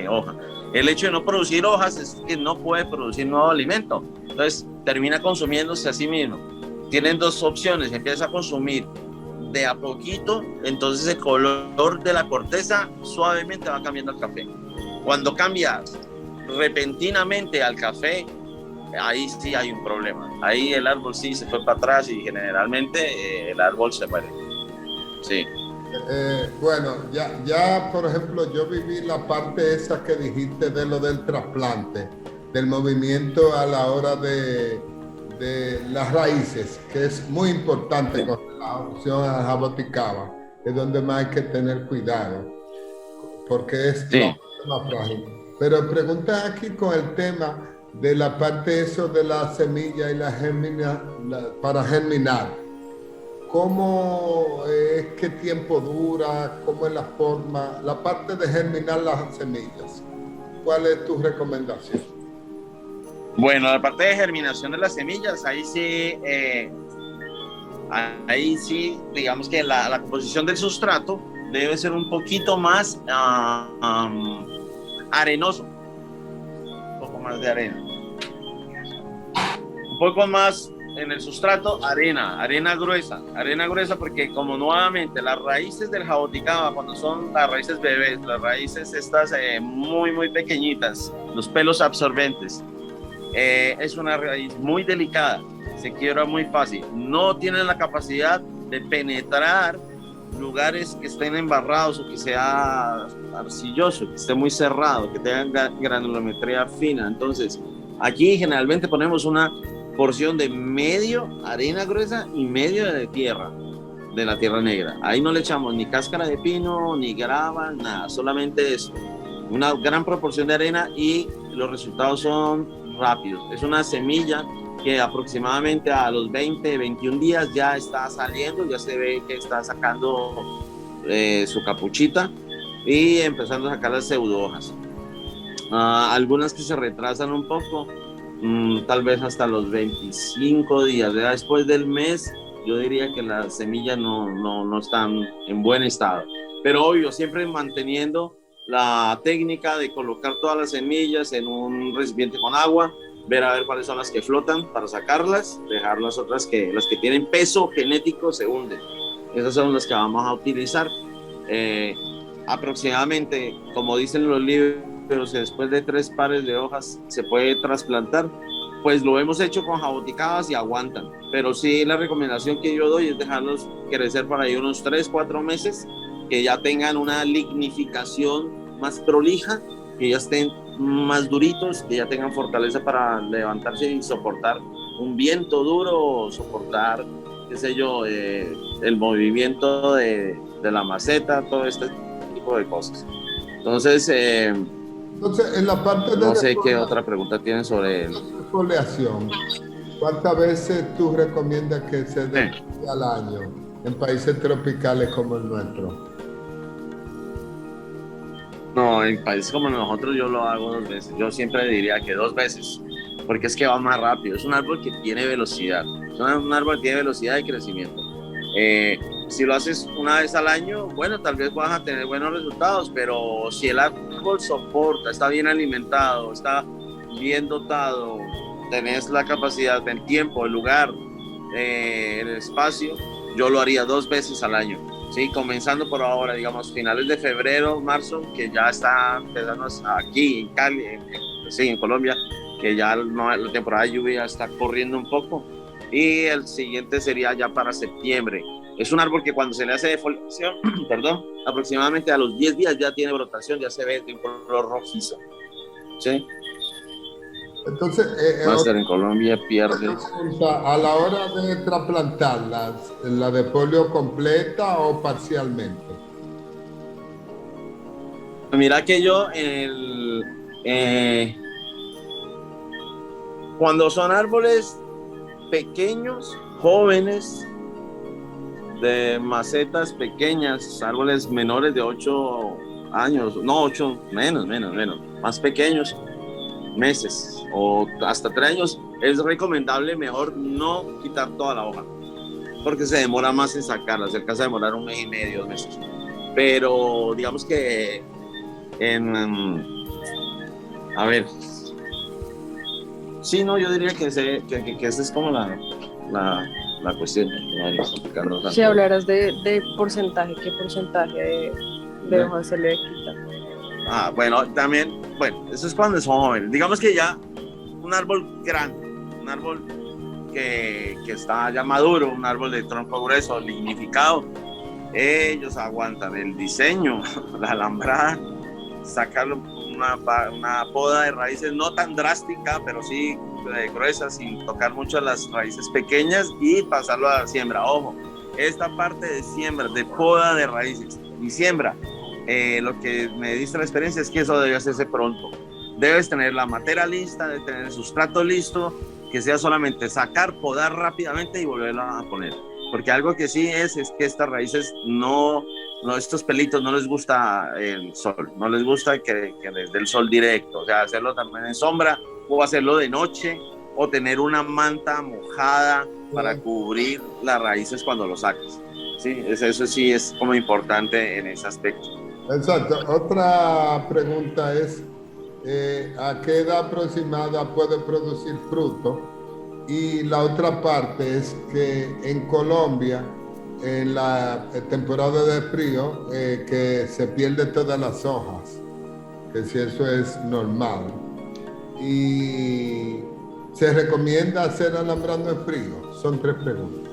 hoja. El hecho de no producir hojas es que no puede producir nuevo alimento. Entonces termina consumiéndose a sí mismo. Tienen dos opciones: empieza a consumir de a poquito, entonces el color de la corteza suavemente va cambiando al café. Cuando cambia repentinamente al café, ahí sí hay un problema. Ahí el árbol sí se fue para atrás y generalmente el árbol se muere. Sí. Bueno, ya por ejemplo, yo viví la parte esa que dijiste de lo del trasplante, del movimiento a la hora de las raíces, que es muy importante con la opción a la jaboticaba, es donde más hay que tener cuidado, porque es más frágil. Pero pregunta aquí con el tema de la parte eso de la semilla y la para germinar. ¿Cómo es, qué tiempo dura, cómo es la forma, la parte de germinar las semillas? ¿Cuál es tu recomendación? Bueno, la parte de germinación de las semillas, ahí sí, digamos que la composición del sustrato debe ser un poquito más arenoso, un poco más de arena, un poco más en el sustrato, arena gruesa, porque como nuevamente las raíces del jaboticaba, cuando son las raíces bebés, las raíces estas muy pequeñitas, los pelos absorbentes, es una raíz muy delicada, se quiebra muy fácil, no tienen la capacidad de penetrar lugares que estén embarrados o que sea arcilloso, que esté muy cerrado, que tenga granulometría fina. Entonces aquí generalmente ponemos una porción de medio arena gruesa y medio de tierra, de la tierra negra. Ahí no le echamos ni cáscara de pino, ni grava, nada, solamente es una gran proporción de arena y los resultados son rápidos. Es una semilla que aproximadamente a los 20-21 días ya está saliendo, ya se ve que está sacando su capuchita y empezando a sacar las pseudohojas. Algunas que se retrasan un poco, tal vez hasta los 25 días. Ya después del mes, yo diría que las semillas no están en buen estado. Pero obvio, siempre manteniendo la técnica de colocar todas las semillas en un recipiente con agua, ver a ver cuáles son las que flotan para sacarlas, dejar las otras las que tienen peso genético se hunden. Esas son las que vamos a utilizar. Aproximadamente, como dicen los libros, después de 3 pares de hojas se puede trasplantar. Pues lo hemos hecho con jaboticabas y aguantan. Pero sí, la recomendación que yo doy es dejarlos crecer por ahí unos 3-4 meses, que ya tengan una lignificación más prolija, que ya estén más duritos, que ya tengan fortaleza para levantarse y soportar un viento duro, soportar, qué sé yo, el movimiento de la maceta, todo este tipo de cosas. Entonces, en la parte de no sé qué otra pregunta tienen sobre foliación. ¿Cuántas veces tú recomiendas que se dé al año en países tropicales como el nuestro? No, en países como nosotros yo lo hago 2 veces. Yo siempre diría que 2 veces, porque es que va más rápido. Es un árbol que tiene velocidad. Es un árbol que tiene velocidad de crecimiento. Si lo haces una vez al año, bueno, tal vez vas a tener buenos resultados, pero si el árbol soporta, está bien alimentado, está bien dotado, tenés la capacidad, el tiempo, el lugar, el espacio, yo lo haría 2 veces al año. Sí, comenzando por ahora, digamos, finales de febrero, marzo, que ya está empezando aquí en Cali, en Colombia, que ya la temporada de lluvia está corriendo un poco, y el siguiente sería ya para septiembre. Es un árbol que cuando se le hace defoliación, perdón, aproximadamente a los 10 días ya tiene brotación, ya se ve de un color rojizo. ¿Sí? Entonces, Máster en Colombia pierde. A la hora de trasplantarlas, ¿la de polio completa o parcialmente? Mira que yo, cuando son árboles pequeños, jóvenes, de macetas pequeñas, árboles menores de 8 años, no 8, menos, más pequeños, meses o hasta 3 años, es recomendable mejor no quitar toda la hoja. porque se demora más en sacarlas, se alcanza a demorar 1 mes y medio, 2 meses. Pero digamos que a ver, sí, no, yo diría que esa es como la cuestión. Si hablaras de porcentaje, ¿qué porcentaje de hojas se le quita? Bueno, también, eso es cuando son jóvenes. Digamos que ya un árbol grande, un árbol que está ya maduro, un árbol de tronco grueso, lignificado, ellos aguantan el diseño, la alambrada, sacarlo una poda de raíces no tan drástica, pero sí gruesa, sin tocar mucho las raíces pequeñas, y pasarlo a la siembra. Ojo, esta parte de siembra, de poda de raíces y siembra, lo que me dice la experiencia es que eso debe hacerse pronto. Debes tener la materia lista, debes tener el sustrato listo, que sea solamente sacar, podar rápidamente y volverla a poner. Porque algo que sí es que estas raíces estos pelitos no les gusta el sol, no les gusta que les dé el sol directo, o sea, hacerlo también en sombra, o hacerlo de noche, o tener una manta mojada para cubrir las raíces cuando lo saques. Sí, eso sí es como importante en ese aspecto. Exacto. Otra pregunta es, ¿a qué edad aproximada puede producir fruto? Y la otra parte es que en Colombia, en la temporada de frío, que se pierde todas las hojas, que si eso es normal. Y se recomienda hacer alambrando en frío. Son 3 preguntas.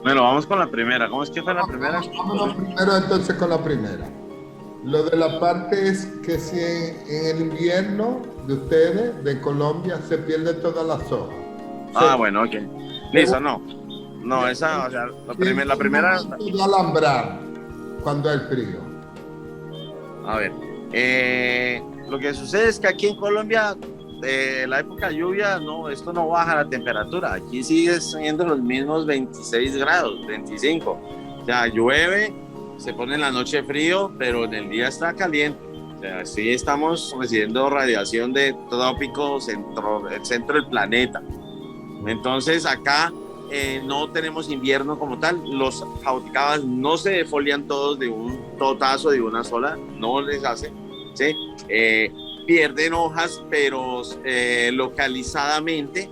Bueno, vamos con la primera. ¿Cómo es que fue la primera? Vámonos primero entonces con la primera. Lo de la parte es que si en el invierno de ustedes, de Colombia, se pierde todas las hojas. Bueno, ok. Listo, no, esa, o sea, la primera... De alambrar cuando hay frío. A ver, lo que sucede es que aquí en Colombia, la época de lluvia, esto no baja la temperatura. Aquí sigue siendo los mismos 26 grados, 25. O sea, llueve, se pone en la noche frío, pero en el día está caliente. O sea, sí estamos recibiendo radiación de trópico, el centro del planeta. Entonces acá no tenemos invierno como tal. Los jaboticabas no se defolian todos de un totazo, de una sola, no les hace, ¿sí? Pierden hojas, pero localizadamente,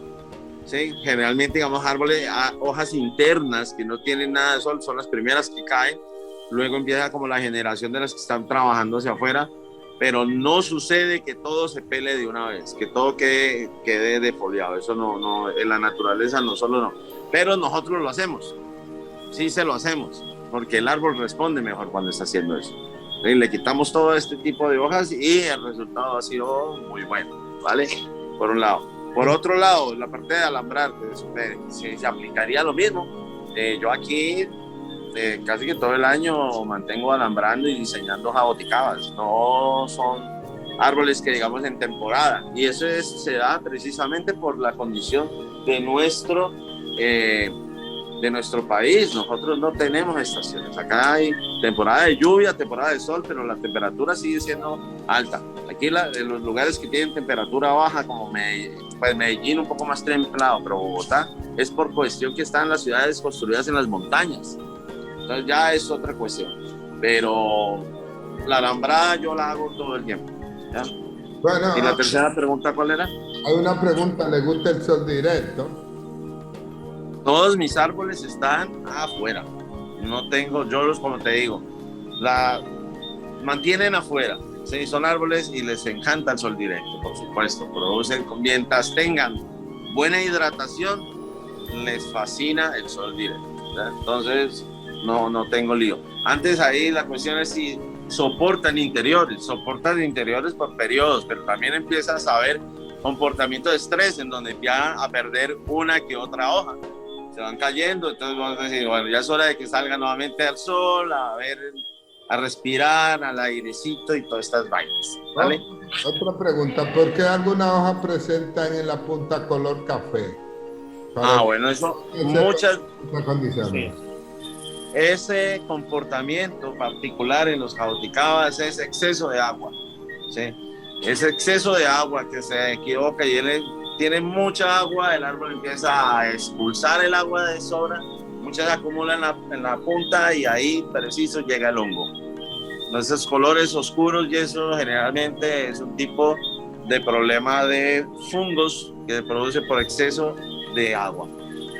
¿sí? Generalmente, digamos, árboles, hojas internas que no tienen nada de sol, son las primeras que caen. Luego empieza como la generación de las que están trabajando hacia afuera, pero no sucede que todo se pele de una vez, que todo quede defoliado. Eso no, en la naturaleza no. Pero nosotros lo hacemos, sí se lo hacemos, porque el árbol responde mejor cuando está haciendo eso. Y le quitamos todo este tipo de hojas y el resultado ha sido muy bueno, ¿vale? Por un lado. Por otro lado, la parte de alambrar, pues, se aplicaría lo mismo. Yo aquí casi que todo el año mantengo alambrando y diseñando jaboticabas. No son árboles que digamos en temporada, y eso se da precisamente por la condición de nuestro país. Nosotros no tenemos estaciones. Acá hay temporada de lluvia, temporada de sol, pero la temperatura sigue siendo alta. Aquí en los lugares que tienen temperatura baja, como Medellín un poco más templado, pero Bogotá es por cuestión que están las ciudades construidas en las montañas. Entonces ya es otra cuestión. Pero la alambrada yo la hago todo el tiempo, ¿ya? Bueno, ¿y la tercera pregunta cuál era? Hay una pregunta, ¿le gusta el sol directo? Todos mis árboles están afuera. No tengo, como te digo, mantienen afuera. Sí, son árboles y les encanta el sol directo, por supuesto. Producen, mientras tengan buena hidratación, les fascina el sol directo, ¿verdad? Entonces, no tengo lío. Antes ahí la cuestión es si soportan interiores por periodos, pero también empiezas a ver comportamiento de estrés en donde empiezan a perder una que otra hoja. Se van cayendo, entonces vamos a decir, bueno, ya es hora de que salga nuevamente al sol, a respirar, al airecito y todas estas vainas, ¿vale? Otra pregunta, ¿por qué algunas hojas presentan en la punta color café? Bueno, eso, muchas condiciones. Sí. Ese comportamiento particular en los jaboticabas es exceso de agua, ¿sí? Ese exceso de agua que se equivoca y él tiene mucha agua, el árbol empieza a expulsar el agua de sobra muchas se acumulan en la punta y ahí preciso llega el hongo. Esos colores oscuros y eso generalmente es un tipo de problema de fungos que se produce por exceso de agua.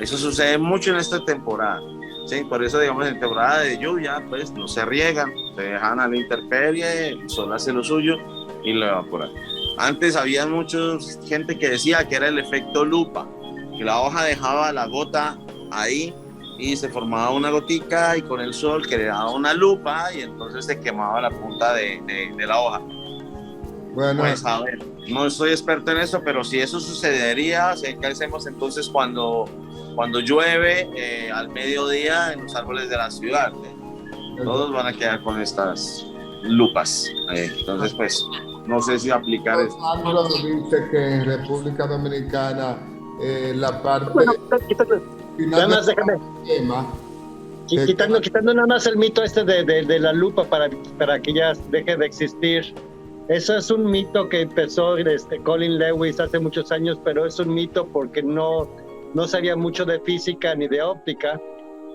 Eso sucede mucho en esta temporada, ¿sí? Por eso, digamos, en temporada de lluvia, pues no se riegan, se dejan a la intemperie, el sol hace lo suyo y lo evapora. Antes había mucha gente que decía que era el efecto lupa, que la hoja dejaba la gota ahí y se formaba una gotica y con el sol creaba una lupa y entonces se quemaba la punta de la hoja. Bueno, Pues a ver, no soy experto en eso, pero si eso sucedería, ¿qué hacemos entonces cuando llueve al mediodía en los árboles de la ciudad? Todos van a quedar con estas lupas. Entonces, pues, no sé si aplicar eso. Sandro dice que en República Dominicana la parte Nada más déjame. tema, Quitando nada más el mito este de la lupa para que ya deje de existir. Eso es un mito que empezó Colin Lewis hace muchos años, pero es un mito porque no sabía mucho de física ni de óptica.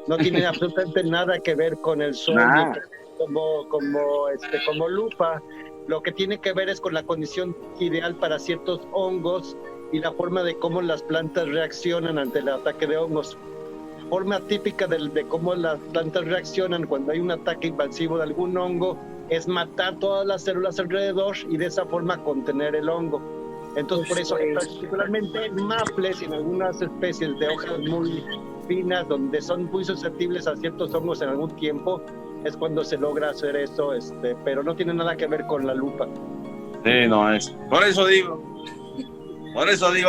No tiene absolutamente nada que ver con el sol como lupa. Lo que tiene que ver es con la condición ideal para ciertos hongos y la forma de cómo las plantas reaccionan ante el ataque de hongos. Forma típica de cómo las plantas reaccionan cuando hay un ataque invasivo de algún hongo es matar todas las células alrededor y de esa forma contener el hongo. Entonces, por eso, particularmente en maples y en algunas especies de hojas muy finas, donde son muy susceptibles a ciertos hongos en algún tiempo, es cuando se logra hacer eso, pero no tiene nada que ver con la lupa. Sí, no es. Por eso digo,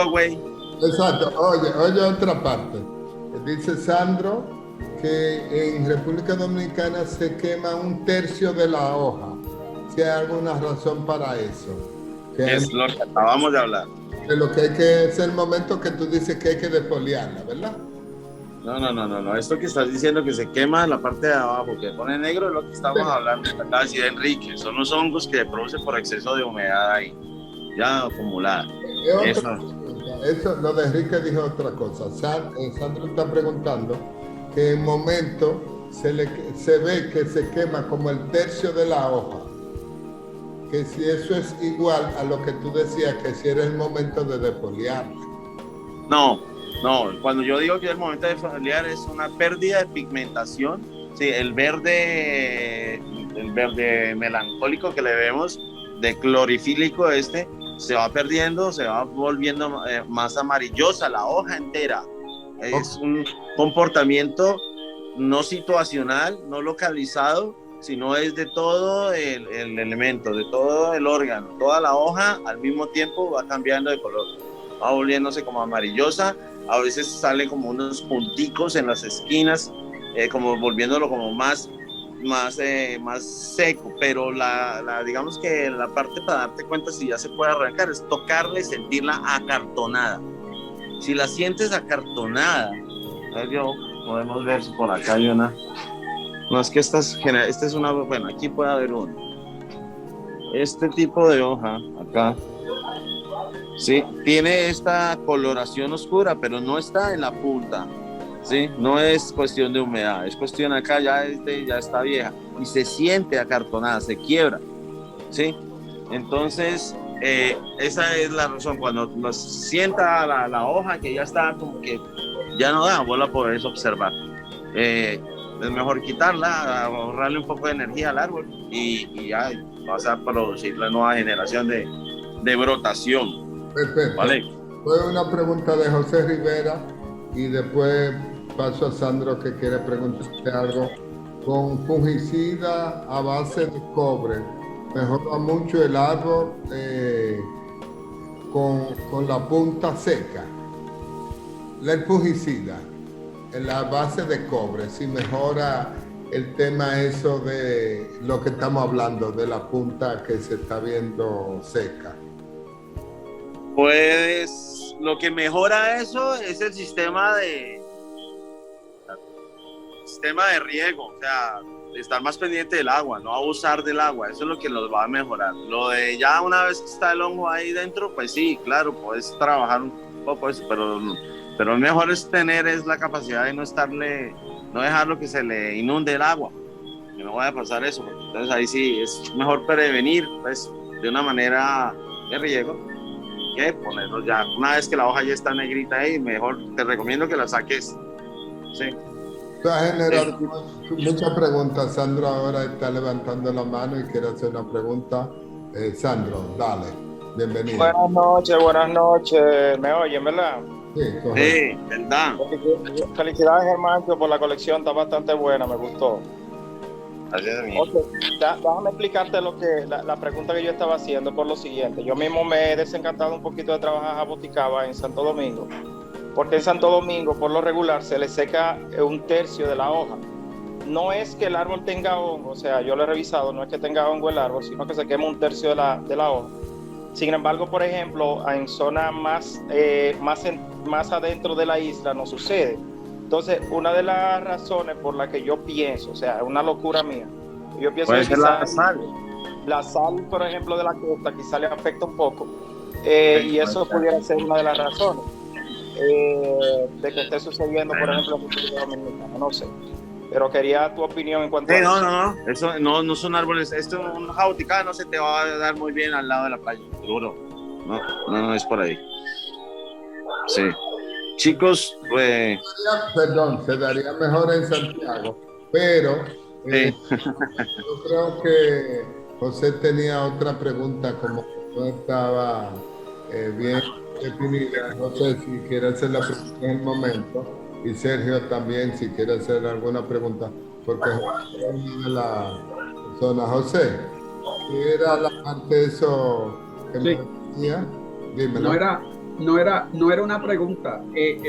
güey. exacto. Oye otra parte. Dice Sandro que en República Dominicana se quema 1/3 de la hoja. Si hay alguna razón para eso. Es lo que acabamos de hablar. De lo que hay que es el momento que tú dices que hay que defoliarla, ¿verdad? No. Esto que estás diciendo que se quema en la parte de abajo, que pone negro, es lo que estamos hablando. Acá decía Enrique, son los hongos que se producen por exceso de humedad ahí, ya acumulada. Eso, lo de Enrique dijo otra cosa. Sandro está preguntando que en momento se ve que se quema como 1/3 de la hoja. Que si eso es igual a lo que tú decías, que si era el momento de defoliarla. No, cuando yo digo que es el momento de defoliar es una pérdida de pigmentación. Sí, el verde melancólico que le vemos, de clorofílico se va perdiendo, se va volviendo más amarillosa la hoja entera. Es un comportamiento no situacional, no localizado, sino es de todo el elemento, de todo el órgano. Toda la hoja al mismo tiempo va cambiando de color, va volviéndose como amarillosa, a veces sale como unos punticos en las esquinas, como volviéndolo como más seco, pero digamos que la parte para darte cuenta si ya se puede arrancar es tocarla y sentirla acartonada. Si la sientes acartonada, podemos ver si por acá hay una. No, es que esta es una, bueno, aquí puede haber una. Este tipo de hoja, acá, sí, tiene esta coloración oscura, pero no está en la punta, sí, no es cuestión de humedad, es cuestión acá, ya está vieja, y se siente acartonada, se quiebra, sí. Entonces, esa es la razón, cuando nos sienta la hoja que ya está como que ya no da, vos la podés observar. Es mejor quitarla, ahorrarle un poco de energía al árbol y ya vas a producir la nueva generación de brotación. Perfecto. ¿Vale? Fue una pregunta de José Rivera y después paso a Sandro que quiere preguntarte algo. Con fungicida a base de cobre, mejora mucho el árbol con la punta seca. El fungicida en la base de cobre, si mejora el tema eso de lo que estamos hablando, de la punta que se está viendo seca. Pues lo que mejora eso es el sistema de riego, o sea, estar más pendiente del agua, no abusar del agua, eso es lo que nos va a mejorar. Lo de ya una vez que está el hongo ahí dentro, pues sí, claro, puedes trabajar un poco eso, pero lo mejor es tener la capacidad de no estarle no dejarlo que se le inunde el agua, que no vaya a pasar eso. Entonces ahí sí es mejor prevenir, pues, de una manera de riego, que ponerlo ya, una vez que la hoja ya está negrita ahí, mejor te recomiendo que la saques. Sí. Esto ha generado muchas preguntas. Sandro ahora está levantando la mano y quiere hacer una pregunta. Sandro, dale, bienvenido. Buenas noches. ¿Me oyen, verdad? Sí, correcto. Sí, verdad. Felicidades, Germán, por la colección, está bastante buena, me gustó. Gracias a mí. Déjame explicarte la pregunta que yo estaba haciendo por lo siguiente. Yo mismo me he desencantado un poquito de trabajar jaboticaba en Santo Domingo, porque en Santo Domingo, por lo regular, se le seca 1/3 de la hoja. No es que el árbol tenga hongo, o sea, yo lo he revisado, no es que tenga hongo el árbol, sino que se quema 1/3 de la hoja. Sin embargo, por ejemplo, en zonas más adentro de la isla no sucede. Entonces, una de las razones por las que yo pienso, o sea, es una locura mía, yo pienso Puede que ser la sal. la sal, por ejemplo, de la costa quizá le afecta un poco, y eso pudiera ser una de las razones de que esté sucediendo, por ejemplo, en República Dominicana, no sé. Pero quería tu opinión en cuanto a eso. No, eso no son árboles. Esto, un jaboticaba no se te va a dar muy bien al lado de la playa, seguro. No es por ahí. Sí. Chicos, pues... Perdón, se daría mejor en Santiago, pero Sí. yo creo que José tenía otra pregunta, como no estaba bien definida. José, si quiere hacer la pregunta en el momento, y Sergio también, si quiere hacer alguna pregunta, porque José es una de las personas. José, ¿qué era la parte de eso que Sí. me decía? Dímelo. No era una pregunta.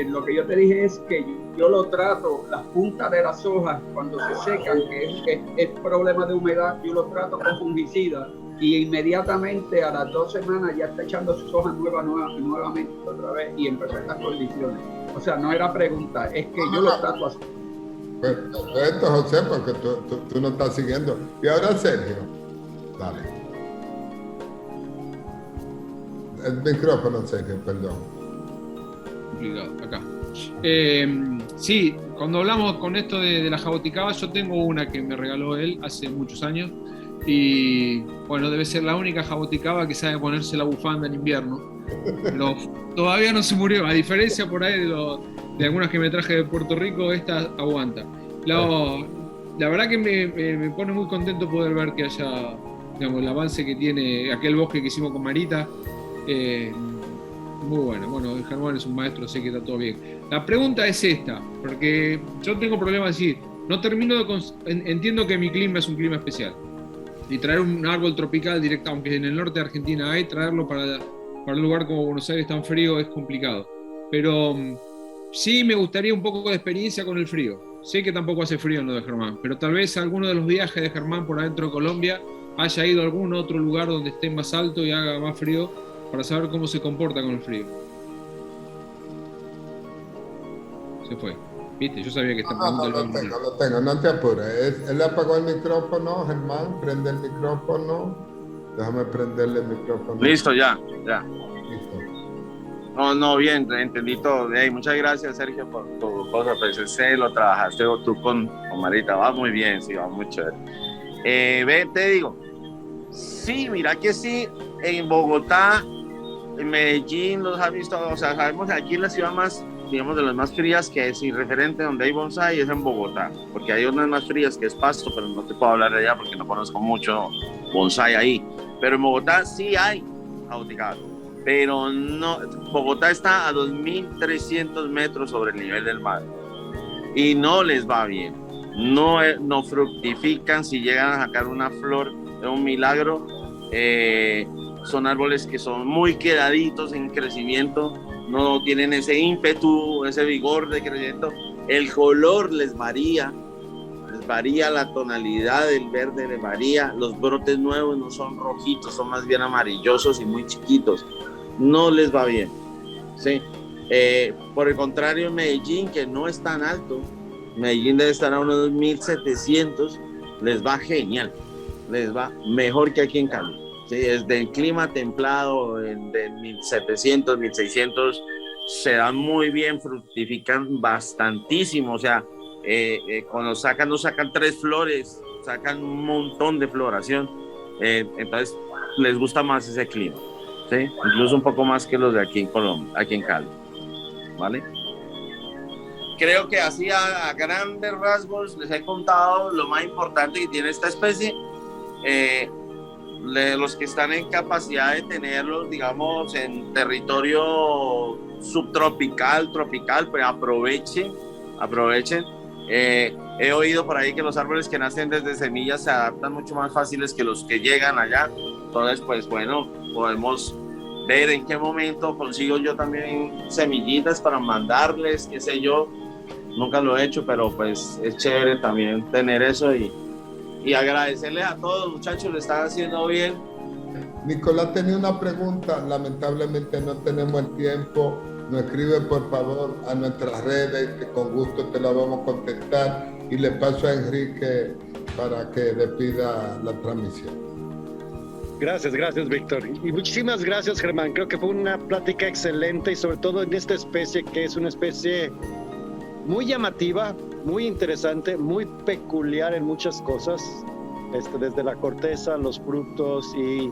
Lo que yo te dije es que yo lo trato, las puntas de las hojas cuando se secan, que es problema de humedad, yo lo trato con fungicida y inmediatamente a las 2 semanas ya está echando sus hojas nuevamente otra vez y en perfectas condiciones. O sea, no era pregunta, es que yo lo trato así. Perfecto, José, porque tú no estás siguiendo. Y ahora Sergio, dale. El micrófono, Sergio, perdón. Complicado, acá. Sí, cuando hablamos con esto de la jaboticaba, yo tengo una que me regaló él hace muchos años y bueno, debe ser la única jaboticaba que sabe ponerse la bufanda en invierno, pero todavía no se murió, a diferencia por ahí de algunas que me traje de Puerto Rico, esta aguanta. La verdad que me pone muy contento poder ver que haya, digamos, el avance que tiene aquel bosque que hicimos con Marita. Muy bueno, Germán es un maestro, sé que está todo bien. La pregunta es esta, porque yo tengo problemas así, no termino entiendo que mi clima es un clima especial y traer un árbol tropical directo, aunque en el norte de Argentina hay, traerlo para un lugar como Buenos Aires tan frío es complicado, pero sí me gustaría un poco de experiencia con el frío. Sé que tampoco hace frío en lo de Germán, pero tal vez alguno de los viajes de Germán por adentro de Colombia haya ido a algún otro lugar donde esté más alto y haga más frío, para saber cómo se comporta con el frío. Se fue. ¿Viste? Yo sabía que esta pregunta... Lo tengo, no te apures. Él apagó el micrófono, Germán, prende el micrófono. Déjame prenderle el micrófono. Listo, ya. Listo. No, bien, entendí todo. Hey, muchas gracias, Sergio, por tu cosa. Pues ese lo trabajaste tú con Marita. Va muy bien, sí, va muy chévere. Te digo, sí, mira que sí, en Bogotá, en Medellín, los has visto, o sea, sabemos que aquí en la ciudad más, digamos, de las más frías que es irreferente donde hay bonsai es en Bogotá, porque hay unas más frías que es Pasto, pero no te puedo hablar de allá porque no conozco mucho bonsai ahí. Pero en Bogotá sí hay jaboticaba, pero no, Bogotá está a 2.300 metros sobre el nivel del mar y no les va bien, no fructifican. Si llegan a sacar una flor es un milagro. Son árboles que son muy quedaditos en crecimiento, no tienen ese ímpetu, ese vigor de crecimiento. El color les varía la tonalidad del verde, les varía. Los brotes nuevos no son rojitos, son más bien amarillosos y muy chiquitos. No les va bien, ¿sí? Por el contrario, en Medellín, que no es tan alto, Medellín debe estar a unos 1.700, les va genial, les va mejor que aquí en Cali. Sí, desde el clima templado de 1.700, 1.600 se dan muy bien, fructifican bastantísimo. O sea, Cuando sacan, no sacan 3 flores, sacan un montón de floración. Entonces les gusta más ese clima, ¿sí? Incluso un poco más que los de aquí en Colombia, aquí en Cali, ¿vale? Creo que así a grandes rasgos les he contado lo más importante que tiene esta especie. Los que están en capacidad de tenerlos, digamos, en territorio subtropical, tropical, pues aprovechen. He oído por ahí que los árboles que nacen desde semillas se adaptan mucho más fáciles que los que llegan allá. Entonces, pues bueno, podemos ver en qué momento consigo yo también semillitas para mandarles, qué sé yo. Nunca lo he hecho, pero pues es chévere también tener eso y agradecerles a todos, muchachos, lo están haciendo bien. Nicolás tenía una pregunta, lamentablemente no tenemos el tiempo. Nos escribe por favor a nuestras redes, que con gusto te la vamos a contestar, y le paso a Enrique para que despida la transmisión. Gracias, Víctor. Y muchísimas gracias, Germán. Creo que fue una plática excelente y sobre todo en esta especie que es una especie muy llamativa, muy interesante, muy peculiar en muchas cosas, desde la corteza, los frutos y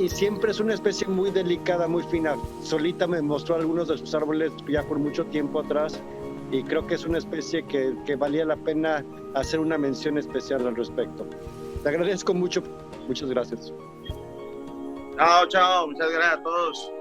siempre es una especie muy delicada, muy fina. Solita me mostró algunos de sus árboles ya por mucho tiempo atrás y creo que es una especie que valía la pena hacer una mención especial al respecto. Te agradezco mucho, muchas gracias. Chao, muchas gracias a todos.